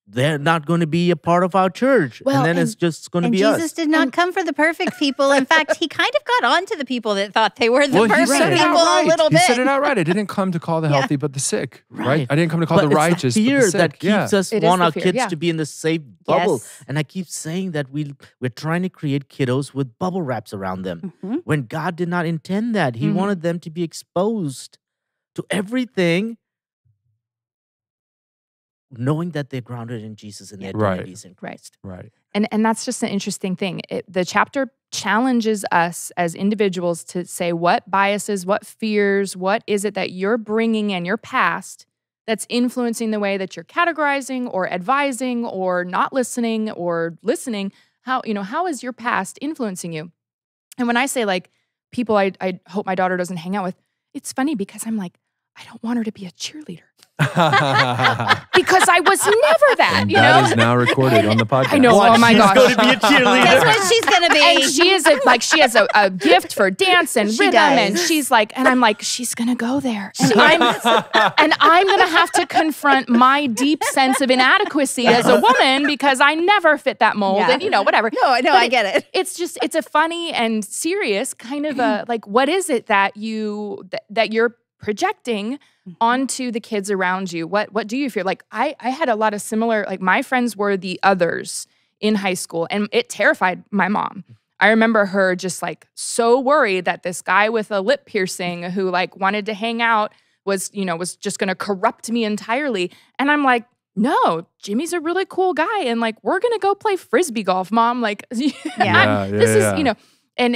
they're not going to be a part of our church. Well, and then it's just going to And be Jesus us. did not come for the perfect people. In fact, he kind of got on to the people that thought they were the Well, he perfect said it people outright. a little He bit. said it outright. I didn't come to call the Yeah. healthy, but the sick. Right? Right. I didn't come to call But the it's righteous, fear but the sick. that keeps us It is want the our fear, kids yeah. to be in the safe bubble. Yes. And I keep saying that we're trying to create kiddos with bubble wraps around them. Mhm. When God did not intend that. He Mhm. wanted them to be exposed to everything, knowing that they're grounded in Jesus and their Right. identities in Christ. Right. And that's just an interesting thing. The chapter challenges us as individuals to say what biases, what fears, what is it that you're bringing in your past that's influencing the way that you're categorizing or advising or not listening or listening. How is your past influencing you? And when I say like people I hope my daughter doesn't hang out with, it's funny because I'm like, I don't want her to be a cheerleader. Because I was never that, And you that know? is now recorded on the podcast. I know. Oh my she's gosh. going to be a cheerleader. That's what she's going to be. And she has a gift for dance and She rhythm, does. and she's like, and I'm like, she's gonna go there, and I'm gonna have to confront my deep sense of inadequacy as a woman because I never fit that mold, Yeah. and whatever. No, But I get it. It's a funny and serious kind of a like, what is it that you're projecting onto the kids around you? What do you fear? Like I had a lot of similar, like my friends were the others in high school, and it terrified my mom. I remember her just like so worried that this guy with a lip piercing who like wanted to hang out was just going to corrupt me entirely. And I'm like, no, Jimmy's a really cool guy, and like we're going to go play frisbee golf, Mom. Like, Yeah, this yeah. is and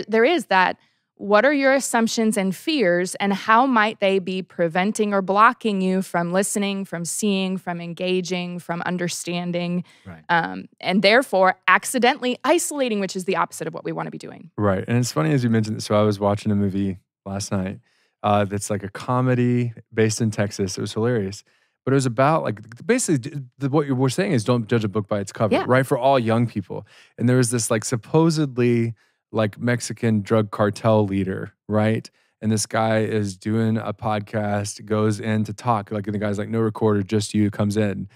there is that. What are your assumptions and fears, and how might they be preventing or blocking you from listening, from seeing, from engaging, from understanding, Right. and therefore accidentally isolating, which is the opposite of what we want to be doing. Right. And it's funny as you mentioned this. So I was watching a movie last night that's like a comedy based in Texas. It was hilarious. But it was about like basically what we're saying is don't judge a book by its cover, Yeah. right? For all young people. And there was this like supposedly like Mexican drug cartel leader, right? And this guy is doing a podcast, goes in to talk. Like, and the guy's like, no recorder, just you, comes in.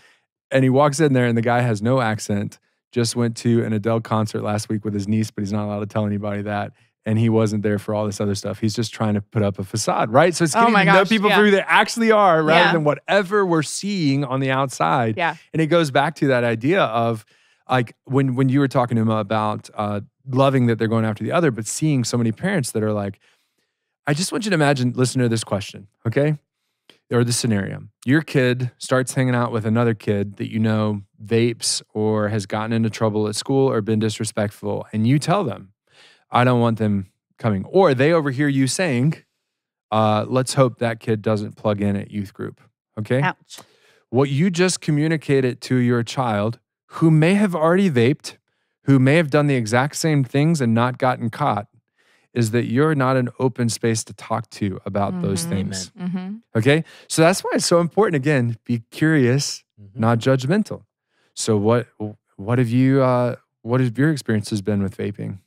And he walks in there and the guy has no accent, just went to an Adele concert last week with his niece, but he's not allowed to tell anybody that. And he wasn't there for all this other stuff. He's just trying to put up a facade, right? So it's Oh getting my to know gosh, people yeah. for who they actually are rather Yeah. than whatever we're seeing on the outside. Yeah. And it goes back to that idea of like when you were talking to him about loving that they're going after the other, but seeing so many parents that are like, I just want you to imagine, listen to this question, okay? Or the scenario. Your kid starts hanging out with another kid that you know vapes or has gotten into trouble at school or been disrespectful, and you tell them, I don't want them coming. Or they overhear you saying, let's hope that kid doesn't plug in at youth group, okay? Ouch. What you just communicated to your child who may have already vaped, who may have done the exact same things and not gotten caught, is that you're not an open space to talk to about those Mhm. things. Mm-hmm. Okay? So that's why it's so important. Again, be curious, Mhm. not judgmental. So what have your experiences been with vaping?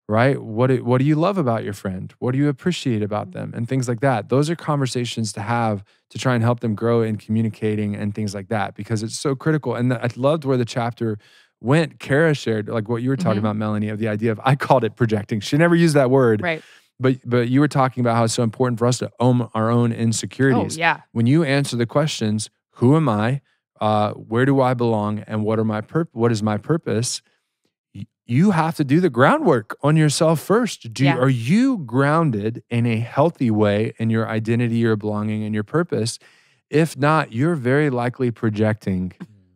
Right? What do you love about your friend? What do you appreciate about them? And things like that. Those are conversations to have to try and help them grow in communicating and things like that, because it's so critical. And I loved where the chapter went. Kara shared like what you were talking Mhm. about, Melanie, of the idea of, I called it projecting. She never used that word, Right. but you were talking about how it's so important for us to own our own Oh insecurities. yeah. When you answer the questions, who am I? Where do I belong? And what is my purpose? You have to do the groundwork on yourself first. Yeah. Are you grounded in a healthy way in your identity, your belonging, and your purpose? If not, you're very likely projecting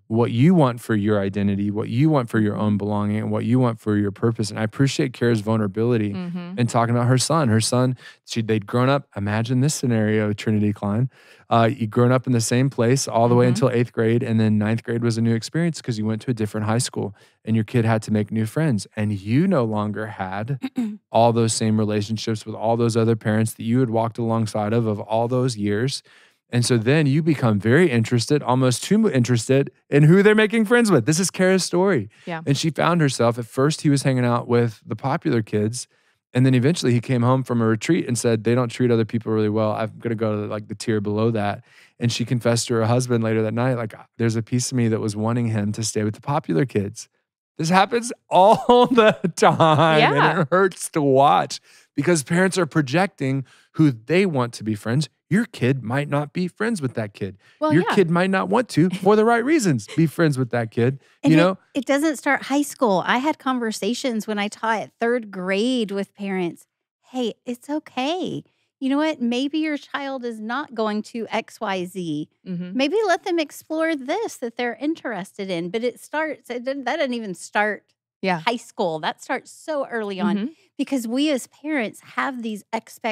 what you want for your identity, what you want for your own belonging, and what you want for your purpose. And I appreciate Kara's vulnerability Mm-hmm. in talking about her son. Her son, they'd grown up. Imagine this scenario, Trinity Klein. You'd grown up in the same place all the way Mhm. until 8th grade. And then 9th grade was a new experience because you went to a different high school and your kid had to make new friends. And you no longer had all those same relationships with all those other parents that you had walked alongside of all those years. And so then you become very interested, almost too interested in who they're making friends with. This is Kara's story. Yeah. And she found herself, at first he was hanging out with the popular kids. And then eventually he came home from a retreat and said, they don't treat other people really well. I'm going to go to like the tier below that. And she confessed to her husband later that night, like, there's a piece of me that was wanting him to stay with the popular kids. This happens all the time. Yeah. And it hurts to watch because parents are projecting who they want to be friends. Your kid might not be friends with that kid. Well, Your yeah. kid might not want to, for the right reasons, be friends with that kid. And You know? it doesn't start high school. I had conversations when I taught 3rd grade with parents. Hey, it's okay. You know what? Maybe your child is not going to XYZ. Mm-hmm. Maybe let them explore this that they're interested in. But that doesn't even start Yeah. high school. That starts so early on Mhm. because we as parents have these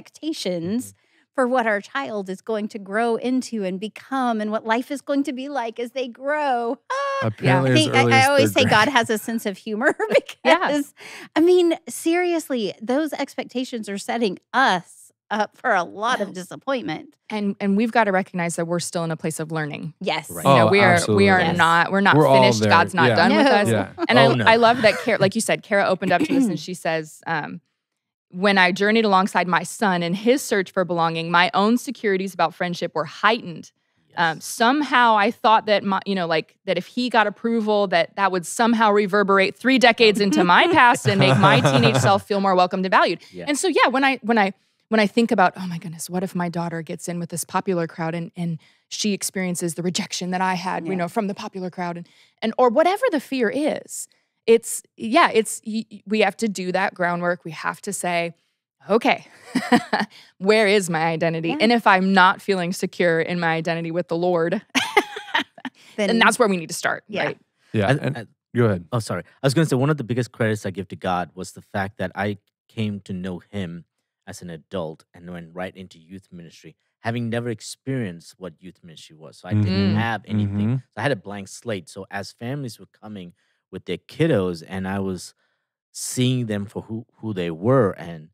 expectations for what our child is going to grow into and become and what life is going to be like as they grow. Apparently, I as think early I as always 3rd say grade. God has a sense of humor because, I mean, seriously, those expectations are setting us up for a lot of disappointment. And we've got to recognize that we're still in a place of learning. Yes. Right. You know, Oh, we are absolutely. Yes. not we're not We're all finished. there. God's not Yeah. done with No. us. Yeah. And Oh, no. I love that Kara, like you said, Kara opened up to this and she says, when I journeyed alongside my son in his search for belonging, my own securities about friendship were heightened. Yes. Somehow I thought that that if he got approval, that would somehow reverberate 3 decades into my past and make my teenage self feel more welcomed and valued. Yeah. And so, yeah, when I think about, oh my goodness, what if my daughter gets in with this popular crowd and she experiences the rejection that I had, Yeah. from the popular crowd and or whatever the fear is, we have to do that groundwork. We have to say, okay, where is my identity? Yeah. And if I'm not feeling secure in my identity with the Lord, then that's where we need to start, Yeah. right? Yeah. I- And I- go ahead. Oh, sorry. I was going to say one of the biggest credits I give to God was the fact that I came to know Him as an adult and went right into youth ministry, having never experienced what youth ministry was. So I didn't Mhm. have anything. Mhm. So I had a blank slate. So as families were coming with their kiddos, and I was seeing them for who they were, and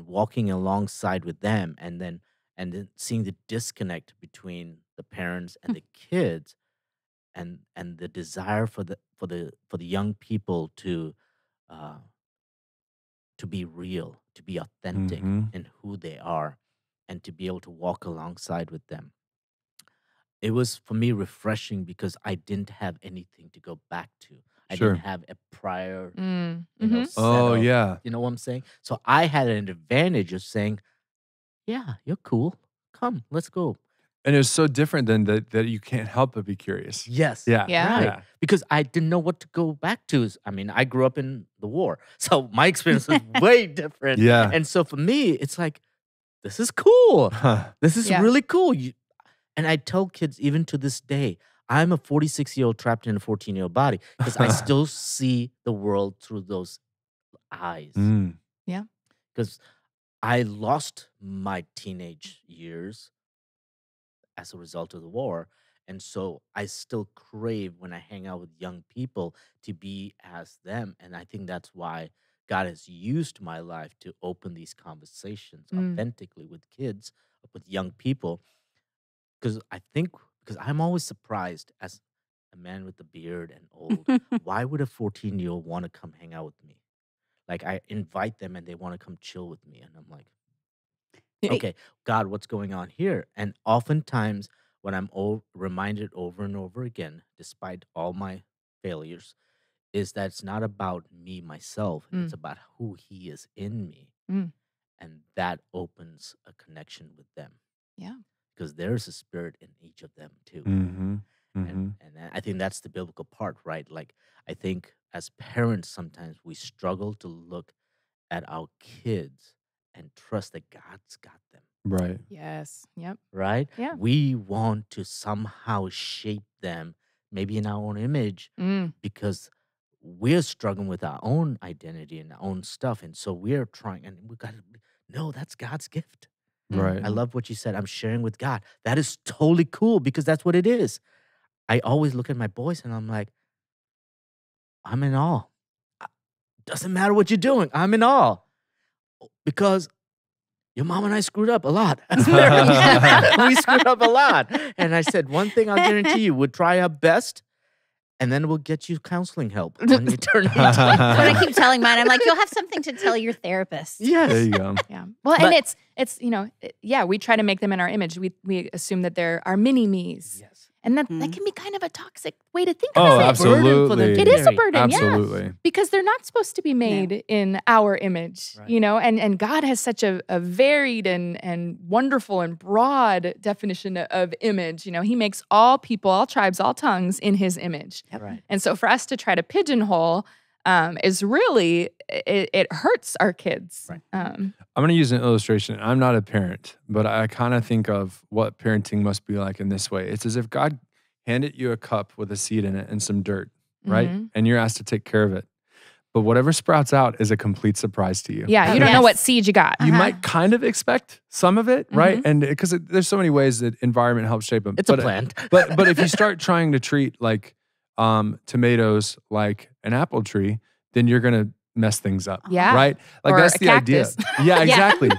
walking alongside with them, and then seeing the disconnect between the parents and the kids, and the desire for the young people uh, to be real, to be authentic Mhm. in who they are, and to be able to walk alongside with them. It was for me refreshing because I didn't have anything to go back to. I Sure. didn't have a prior, Mm. you know, Mhm. set Oh, of- yeah. you know what I'm saying? So I had an advantage of saying, "Yeah, you're cool. Come, let's go." And it was so different than that you can't help but be curious. Yes. Yeah. Yeah. Right. Yeah. Because I didn't know what to go back to. I mean, I grew up in the war, so my experience is way different. Yeah. And so for me, it's like, this is cool. Huh. This is Yeah. really cool. And I tell kids, even to this day, I'm a 46-year-old trapped in a 14-year-old body because I still see the world through those eyes. Mm. Because I lost my teenage years as a result of the war. And so I still crave when I hang out with young people to be as them. And I think that's why God has used my life to open these conversations Mm. authentically with kids, with young people. Because I'm always surprised as a man with a beard and old, why would a 14-year-old want to come hang out with me? Like, I invite them and they want to come chill with me. And I'm like, okay, God, what's going on here? And oftentimes, when I'm reminded over and over again, despite all my failures, is that it's not about me, myself. Mm. It's about who He is in me. Mm. And that opens a connection with them. Yeah. Because there's a spirit in each of them too. Mhm. Mhm. And I think that's the biblical part, right? Like, I think as parents, sometimes we struggle to look at our kids and trust that God's got them, Right. Yes. Yep. right? Yeah. We want to somehow shape them maybe in our own image, Mm. because we're struggling with our own identity and our own stuff. And so we're trying, and we got to know that's God's gift. Right. I love what you said. I'm sharing with God. That is totally cool because that's what it is. I always look at my boys and I'm like, I'm in awe. Doesn't matter what you're doing. I'm in awe because your mom and I screwed up a lot. We screwed up a lot. And I said, one thing I'll guarantee you, we'll try our best. And then we'll get you counseling help when you turn 18. That's what I keep telling mine. I'm like, you'll have something to tell your therapist. Yes. There you go. Yeah. Well, But- and it's yeah, we try to make them in our image. We assume that they're our mini me's. Yes. And that Mhm. can be kind of a toxic way to think Oh, about it. absolutely. Burden for them to It is a carry. burden, yeah. Absolutely. Because they're not supposed to be made in our image, Right. and God has such a varied and wonderful and broad definition of image. He makes all people, all tribes, all tongues in his image. Right. And so for us to try to pigeonhole is really, it hurts our kids. Right. I'm going to use an illustration. I'm not a parent, but I kind of think of what parenting must be like in this way. It's as if God handed you a cup with a seed in it and some dirt, right? Mhm. And you're asked to take care of it. But whatever sprouts out is a complete surprise to you. Yeah, you don't know Yes. what seed you got. You Uh-huh. might kind of expect some of it, right? Mhm. And because there's so many ways that environment helps shape them. It's a plant. but if you start trying to treat like tomatoes like an apple tree, then you're gonna mess things up. Yeah. Right? Like Or that's a the cactus. idea. Yeah, exactly.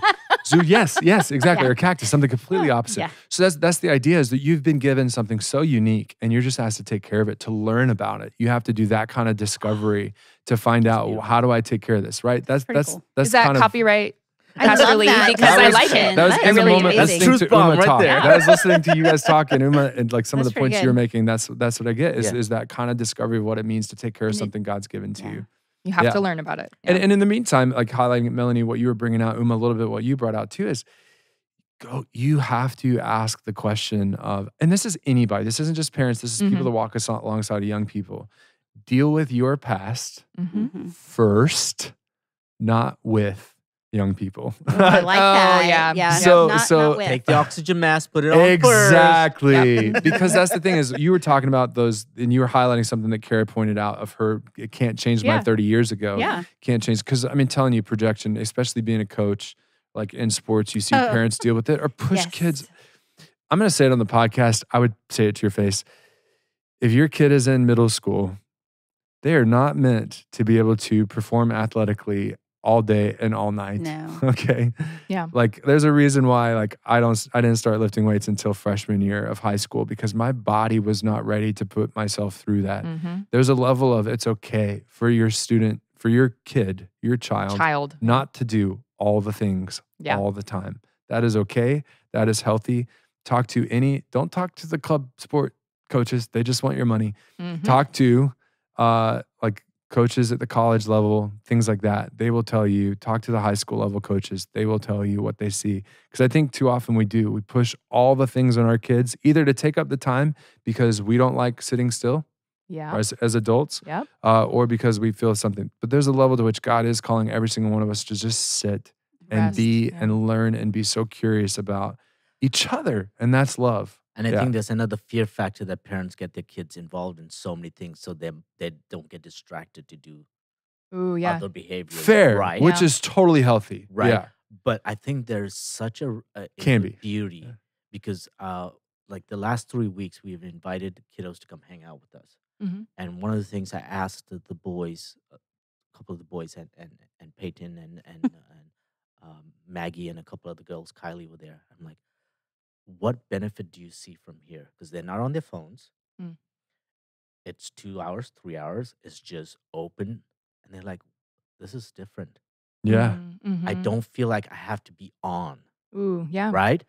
So yes, exactly. Yeah. Or a cactus, something completely opposite. Yeah. So that's the idea is that you've been given something so unique and you're just asked to take care of it, to learn about it. You have to do that kind of discovery to find out, well, beautiful. how do I take care of this? Right? That's pretty cool. that's Is that kind of copyright? I Pastor love Lee, that. because That I was- like it. That was That's in the really moment amazing. listening to Truth bomb Uma right talk. there. That was listening to you guys talk and Uma and like some of That's the points pretty you were good. making. That's what I get is, Yeah. is that kind of discovery of what it means to take care of And it- something God's given to yeah. you. You have Yeah. to learn about it. And in the meantime, like highlighting Melanie, what you were bringing out, Uma, a little bit what you brought out too is you have to ask the question of, and this is anybody, this isn't just parents, this is people Mhm. that walk us alongside of young people. Deal with your past Mhm. Mhm. first, not with young people. Oh, I like Oh, that. yeah. Yeah. So- not, so- not with. Take the oxygen mask, put it on first. Exactly. Because that's the thing is you were talking about those and you were highlighting something that Kara pointed out of her, it can't change my Yeah. 30 years ago. Yeah. Can't change. Because I mean, telling you projection, especially being a coach, like in sports, you see Oh. parents deal with it or push Yes. kids. I'm going to say it on the podcast. I would say it to your face. If your kid is in middle school, they are not meant to be able to perform athletically all day and all night. No. Okay. Yeah. Like there's a reason why like I didn't start lifting weights until freshman year of high school because my body was not ready to put myself through that. Mhm. There's a level of it's okay for your student, for your kid, your child, not to do all the things Yeah. all the time. That is okay. That is healthy. Don't talk to the club sport coaches. They just want your money. Mhm. Talk to like coaches at the college level, things like that. They will tell you, talk to the high school level coaches. They will tell you what they see. Because I think too often we push all the things on our kids, either to take up the time because we don't like sitting still Yeah. as adults, Yep. or because we feel something. But there's a level to which God is calling every single one of us to just sit and Rest, be yeah. and learn and be so curious about each other. And that's love. And I Yeah. think there's another fear factor that parents get their kids involved in so many things so they don't get distracted to do Ooh, yeah. other behaviors. Fair, Right. which Yeah. is totally healthy. Right. Yeah. But I think there's such a Can a be. beauty Yeah. because like the last 3 weeks we've invited kiddos to come hang out with us. Mhm. And one of the things I asked the boys, a couple of the boys and Peyton and Maggie and a couple of the girls, Kylie were there. I'm like, what benefit do you see from here? Because they're not on their phones. Mm. It's 2 hours, 3 hours. It's just open. And they're like, this is different. Yeah. I Mhm. don't feel like I have to be on, Ooh, yeah. right?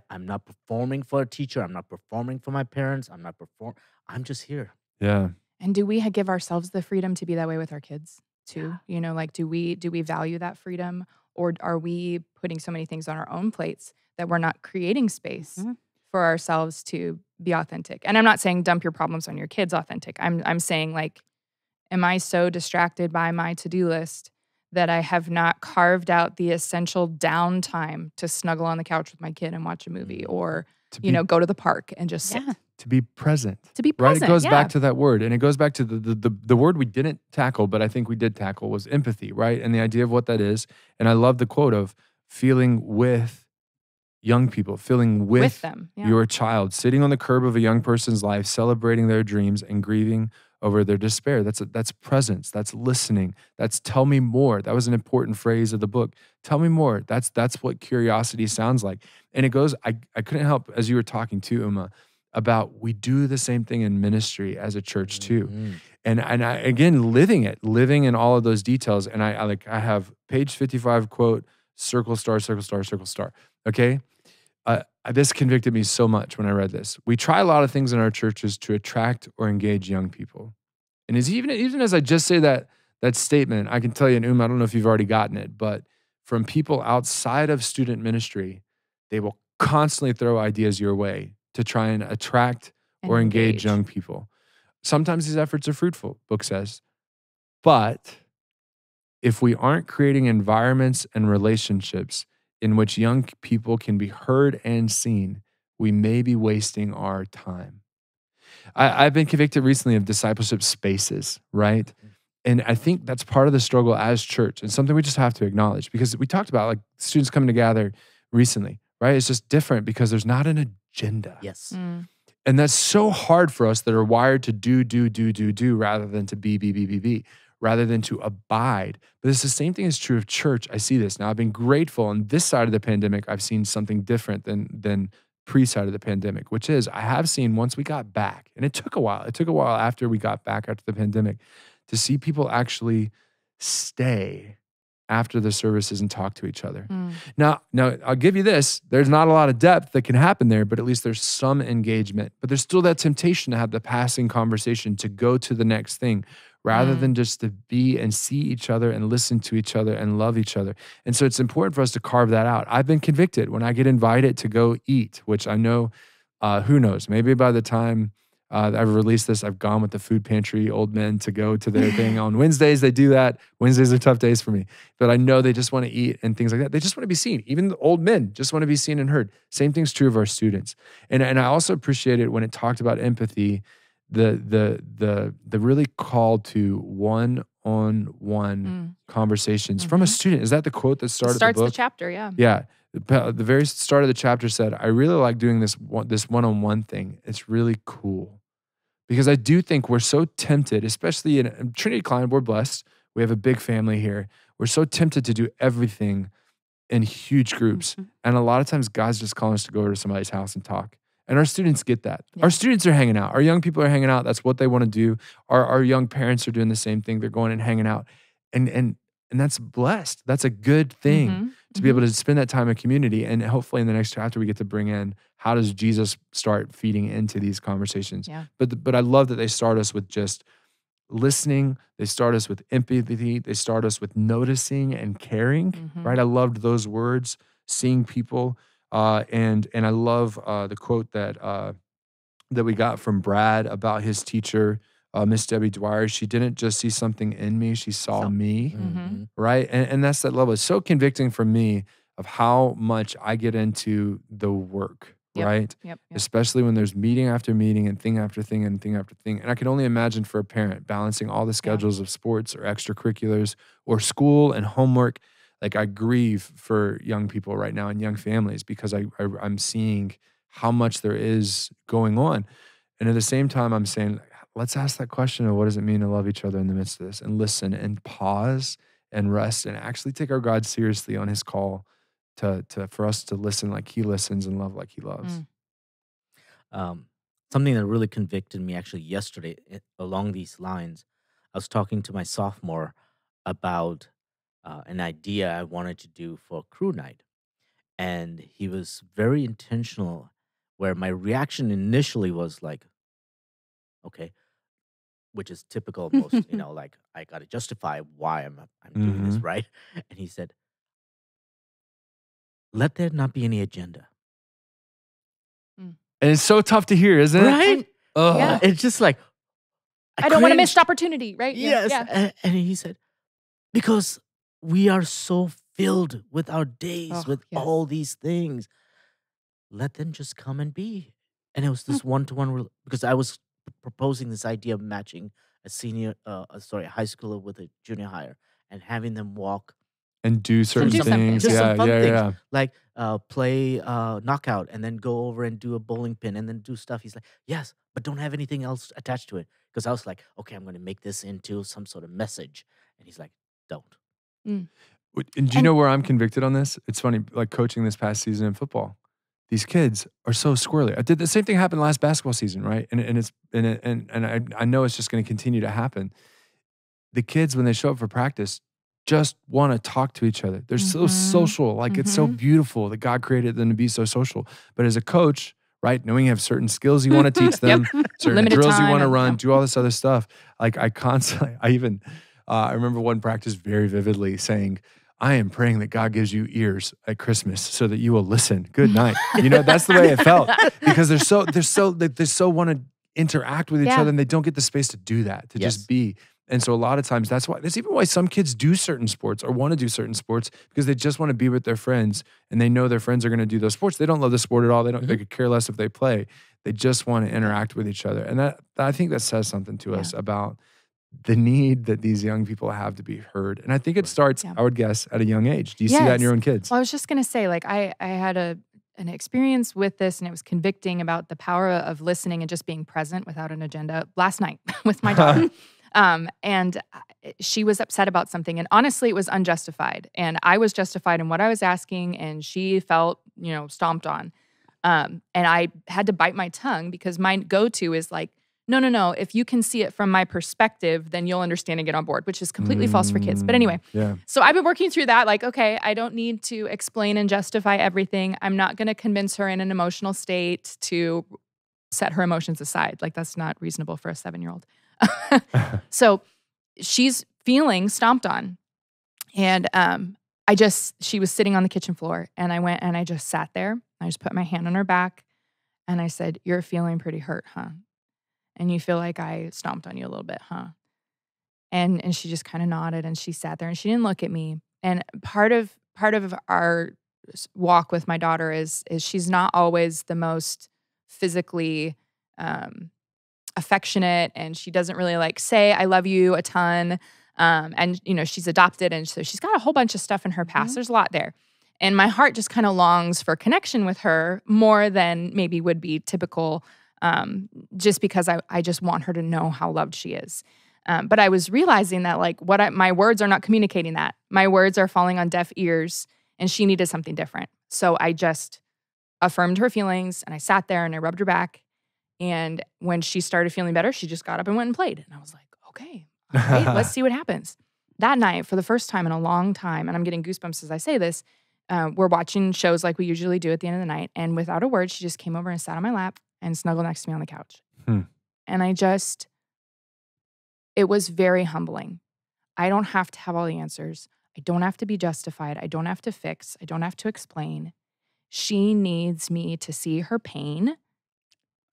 I'm not performing for a teacher. I'm not performing for my parents. I'm just here. Yeah. And do we give ourselves the freedom to be that way with our kids too? Like, do we value that freedom, or are we putting so many things on our own plates that we're not creating space Mhm. for ourselves to be authentic? And I'm not saying dump your problems on your kids. Authentic. I'm saying like, am I so distracted by my to-do list that I have not carved out the essential downtime to snuggle on the couch with my kid and watch a movie, or go to the park and just sit. Yeah. To be present. To be Right? present. It goes yeah. back to that word. And it goes back to the word we didn't tackle, but I think we did tackle was empathy, right? And the idea of what that is. And I love the quote of feeling with young people, feeling with them. Yeah. your child, sitting on the curb of a young person's life, celebrating their dreams and grieving over their despair. That's presence. That's listening. That's tell me more. That was an important phrase of the book. Tell me more. That's what curiosity sounds like. And it goes, I couldn't help as you were talking to Uma about we do the same thing in ministry as a church too. And I, again, living in all of those details. And I have page 55 quote, circle star, circle star, circle star. Okay. This convicted me so much when I read this. We try a lot of things in our churches to attract or engage young people. And even as I just say that statement, I can tell you, and I don't know if you've already gotten it, but from people outside of student ministry, they will constantly throw ideas your way to try and attract or engage young people. Sometimes these efforts are fruitful, book says. But if we aren't creating environments and relationships in which young people can be heard and seen, we may be wasting our time. I've been convicted recently of discipleship spaces, right? And I think that's part of the struggle as church and something we just have to acknowledge because we talked about like students coming together recently, right? It's just different because there's not an agenda. Yes. And that's so hard for us that are wired to do rather than to be, rather than to abide. But it's the same thing is true of church. I see this now. I've been grateful on this side of the pandemic. I've seen something different than pre-side of the pandemic, which is I have seen once we got back, and it took a while. It took a while after we got back after the pandemic to see people actually stay after the services and talk to each other. Now, I'll give you this. There's not a lot of depth that can happen there, but at least there's some engagement. But there's still that temptation to have the passing conversation, to go to the next thing, rather than just to be and see each other and listen to each other and love each other. And so it's important for us to carve that out. I've been convicted when I get invited to go eat, which I know, who knows, maybe by the time I've released this, I've gone with the food pantry old men to go to their thing. On Wednesdays, they do that. Wednesdays are tough days for me. But I know they just want to eat and things like that. They just want to be seen. Even the old men just want to be seen and heard. Same thing's true of our students. And I also appreciate it when it talked about empathy, the really call to one-on-one conversations from a student. Is that the quote that started the book? The chapter, yeah. Yeah. The very start of the chapter said, I really like doing this one-on-one thing. It's really cool. Because I do think we're so tempted, especially in Trinity Klein, we're blessed. We have a big family here. We're so tempted to do everything in huge groups. And a lot of times God's just calling us to go over to somebody's house and talk. And our students get that. Yeah. Our students are hanging out. Our young people are hanging out. That's what they want to do. Our young parents are doing the same thing. They're going and hanging out. And that's blessed. That's a good thing to be able to spend that time in community. And hopefully in the next chapter, we get to bring in how does Jesus start feeding into these conversations. Yeah. But I love that they start us with just listening. They start us with empathy. They start us with noticing and caring, right? I loved those words, seeing people. And I love the quote that we got from Brad about his teacher, Miss Debbie Dwyer. She didn't just see something in me, she saw me, right? And that's that level. It's so convicting for me of how much I get into the work, right? Yep. Especially when there's meeting after meeting and thing after thing and thing after thing. And I can only imagine for a parent balancing all the schedules of sports or extracurriculars or school and homework. Like I grieve for young people right now and young families because I'm seeing how much there is going on. And at the same time, I'm saying, let's ask that question of what does it mean to love each other in the midst of this and listen and pause and rest and actually take our God seriously on his call for us to listen like he listens and love like he loves. Something that really convicted me actually yesterday along these lines, I was talking to my sophomore about an idea I wanted to do for crew night. And he was very intentional where my reaction initially was like, okay, which is typical of most, like I got to justify why I'm doing this, right? And he said, let there not be any agenda. And it's so tough to hear, isn't it? Right? Yeah. It's just like, I don't want to miss cringed. the opportunity, right? Yes. Yeah. And he said, because we are so filled with our days, with all these things. let them just come and be. And it was this one-to-one because I was proposing this idea of matching a high schooler with a junior higher and having them walk And do certain do something. things. just Yeah, some fun yeah, things yeah. like play knockout and then go over and do a bowling pin and then do stuff. He's like, yes, but don't have anything else attached to it. Because I was like, okay, I'm going to make this into some sort of message. And he's like, don't. And do you know where I'm convicted on this? It's funny, like coaching this past season in football. These kids are so squirrely. I did the same thing happened last basketball season, right? And I know it's just going to continue to happen. The kids, when they show up for practice, just want to talk to each other. They're so social. Like it's so beautiful that God created them to be so social. But as a coach, right, knowing you have certain skills you want to teach them, certain Limited drills you time want to and- run, yep. do all this other stuff. Like I constantly, I remember one practice very vividly saying, I am praying that God gives you ears at Christmas so that you will listen. Good night. You know, that's the way it felt because they so want to interact with each Yeah. other and they don't get the space to do that, to Yes. just be. And so a lot of times that's even why some kids do certain sports or want to do certain sports because they just want to be with their friends and they know their friends are going to do those sports. They don't love the sport at all. They could care less if they play. They just want to interact with each other. And that I think that says something to us about the need that these young people have to be heard. And I think it starts, Yeah. I would guess, at a young age. Do you see that in your own kids? Well, I was just going to say, like, I had an experience with this, and it was convicting about the power of listening and just being present without an agenda last night with my daughter. And she was upset about something. And honestly, it was unjustified. And I was justified in what I was asking, and she felt, stomped on. And I had to bite my tongue because my go-to is like, no. If you can see it from my perspective, then you'll understand and get on board, which is completely false for kids. But anyway, Yeah. so I've been working through that. Like, okay, I don't need to explain and justify everything. I'm not going to convince her in an emotional state to set her emotions aside. Like, that's not reasonable for a 7-year-old. So she's feeling stomped on. And she was sitting on the kitchen floor and I went and I just sat there. I just put my hand on her back and I said, "You're feeling pretty hurt, huh? And you feel like I stomped on you a little bit, huh?" And she just kind of nodded and she sat there and she didn't look at me. And part of our walk with my daughter is she's not always the most physically affectionate, and she doesn't really like say I love you a ton. And she's adopted, and so she's got a whole bunch of stuff in her past. There's a lot there. And my heart just kind of longs for connection with her more than maybe would be typical, just because I just want her to know how loved she is. But I was realizing that like my words are not communicating that. My words are falling on deaf ears, and she needed something different. So I just affirmed her feelings, and I sat there and I rubbed her back. And when she started feeling better, she just got up and went and played. And I was like, okay, all right, let's see what happens. That night, for the first time in a long time, and I'm getting goosebumps as I say this, we're watching shows like we usually do at the end of the night. And without a word, she just came over and sat on my lap and snuggled next to me on the couch. And it was very humbling. I don't have to have all the answers. I don't have to be justified. I don't have to fix. I don't have to explain. She needs me to see her pain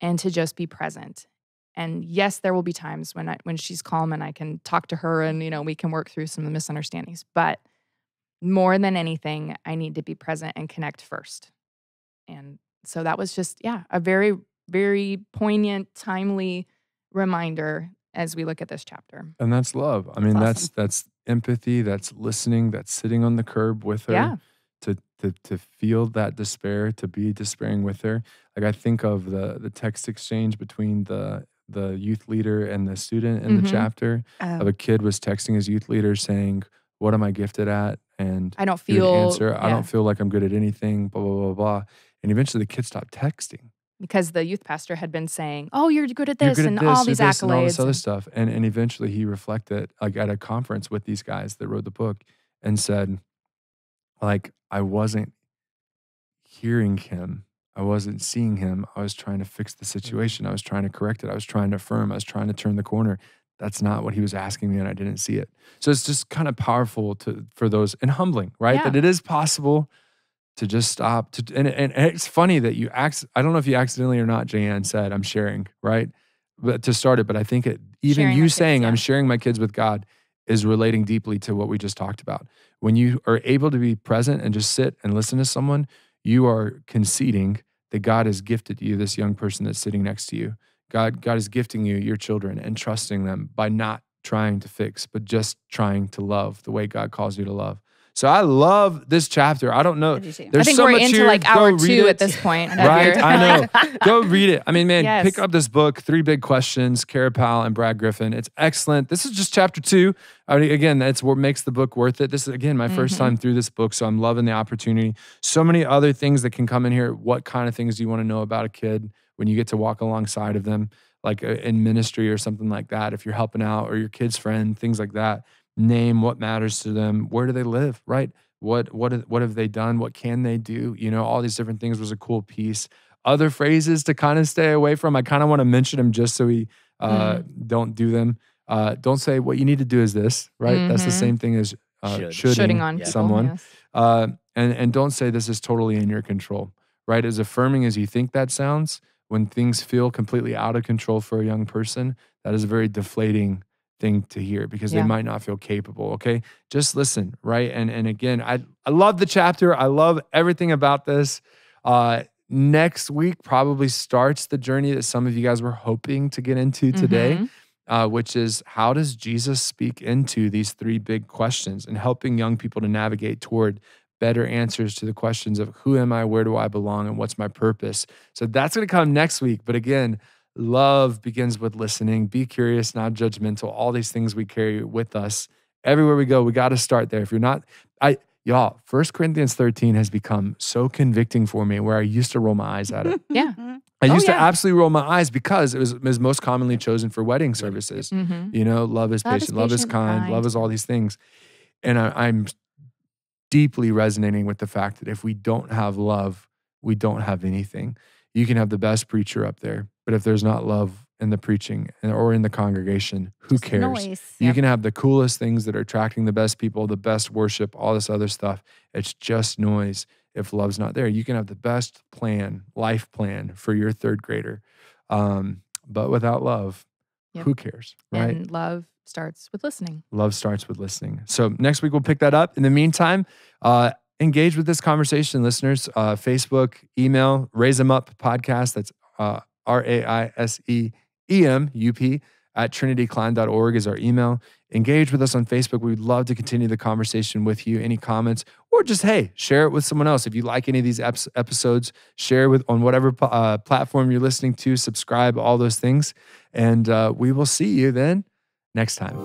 and to just be present. And yes, there will be times when she's calm and I can talk to her and, we can work through some of the misunderstandings. But more than anything, I need to be present and connect first. And so that was just, a very, very poignant, timely reminder as we look at this chapter. And that's love. I mean, That's awesome. that's empathy, that's listening, that's sitting on the curb with her. Yeah. To feel that despair, to be despairing with her. Like I think of the text exchange between the youth leader and the student in the chapter. Of a kid was texting his youth leader saying, "What am I gifted at?" And I don't he would feel answer, "I don't feel like I'm good at anything." Blah blah blah blah. And eventually the kid stopped texting. Because the youth pastor had been saying, "Oh, you're good at You're this," good and at this, all you're these this, accolades. and all this other stuff. And eventually he reflected, like at a conference with these guys that wrote the book, and said, like, I wasn't hearing him. I wasn't seeing him. I was trying to fix the situation. I was trying to correct it. I was trying to affirm. I was trying to turn the corner. That's not what he was asking me, and I didn't see it. So it's just kind of powerful for those, and humbling, right? Yeah. That it is possible to just stop. And it's funny that I don't know if you accidentally or not, Jayanne said, "I'm sharing," right? But to start it, but I think even Sharing you our kids, saying, yeah. "I'm sharing my kids with God," is relating deeply to what we just talked about. When you are able to be present and just sit and listen to someone, you are conceding that God has gifted you, this young person that's sitting next to you. God is gifting you your children and trusting them by not trying to fix, but just trying to love the way God calls you to love. So I love this chapter. I don't know. I do too. I There's think so we're much into here. like Go hour read 2 it. at this point. Right, I know. Go read it. I mean, man, Yes. pick up this book, 3 Big Questions, Kara Powell and Brad Griffin. It's excellent. This is just chapter 2. I mean, again, that's what makes the book worth it. This is, again, my first time through this book, so I'm loving the opportunity. So many other things that can come in here. What kind of things do you want to know about a kid when you get to walk alongside of them, like in ministry or something like that? If you're helping out or your kid's friend, things like that. Name what matters to them. Where do they live, right? What have they done? What can they do? You know, all these different things was a cool piece. Other phrases to kind of stay away from. I kind of want to mention them just so we don't do them. Don't say what you need to do is this, right? That's the same thing as Shooting on people, someone. yes. And don't say this is totally in your control, right? As affirming as you think that sounds, when things feel completely out of control for a young person, that is a very deflating thing to hear because they might not feel capable. Okay. Just listen. Right. And again, I love the chapter. I love everything about this. Next week probably starts the journey that some of you guys were hoping to get into today, which is how does Jesus speak into these 3 big questions and helping young people to navigate toward better answers to the questions of who am I, where do I belong, and what's my purpose. So that's going to come next week. But again, love begins with listening. Be curious, not judgmental. All these things we carry with us everywhere we go. We got to start there. If you're not, y'all, 1 Corinthians 13 has become so convicting for me where I used to roll my eyes at it. Yeah. I used to absolutely roll my eyes because it was most commonly chosen for wedding services. You know, love is patient, love is kind, love is all these things. And I'm deeply resonating with the fact that if we don't have love, we don't have anything. You can have the best preacher up there, but if there's not love in the preaching or in the congregation, who Just cares? noise. You can have the coolest things that are attracting the best people, the best worship, all this other stuff. It's just noise if love's not there. You can have the best plan, life plan for your 3rd grader. But without love, who cares, right? And love starts with listening. Love starts with listening. So next week we'll pick that up. In the meantime, engage with this conversation, listeners. Facebook, email, Raise 'Em Up podcast. That's RAISEEMUP at trinitycline.org is our email. Engage with us on Facebook. We'd love to continue the conversation with you. Any comments, or just, hey, share it with someone else. If you like any of these episodes, share with on whatever platform you're listening to, subscribe, all those things. And we will see you then next time.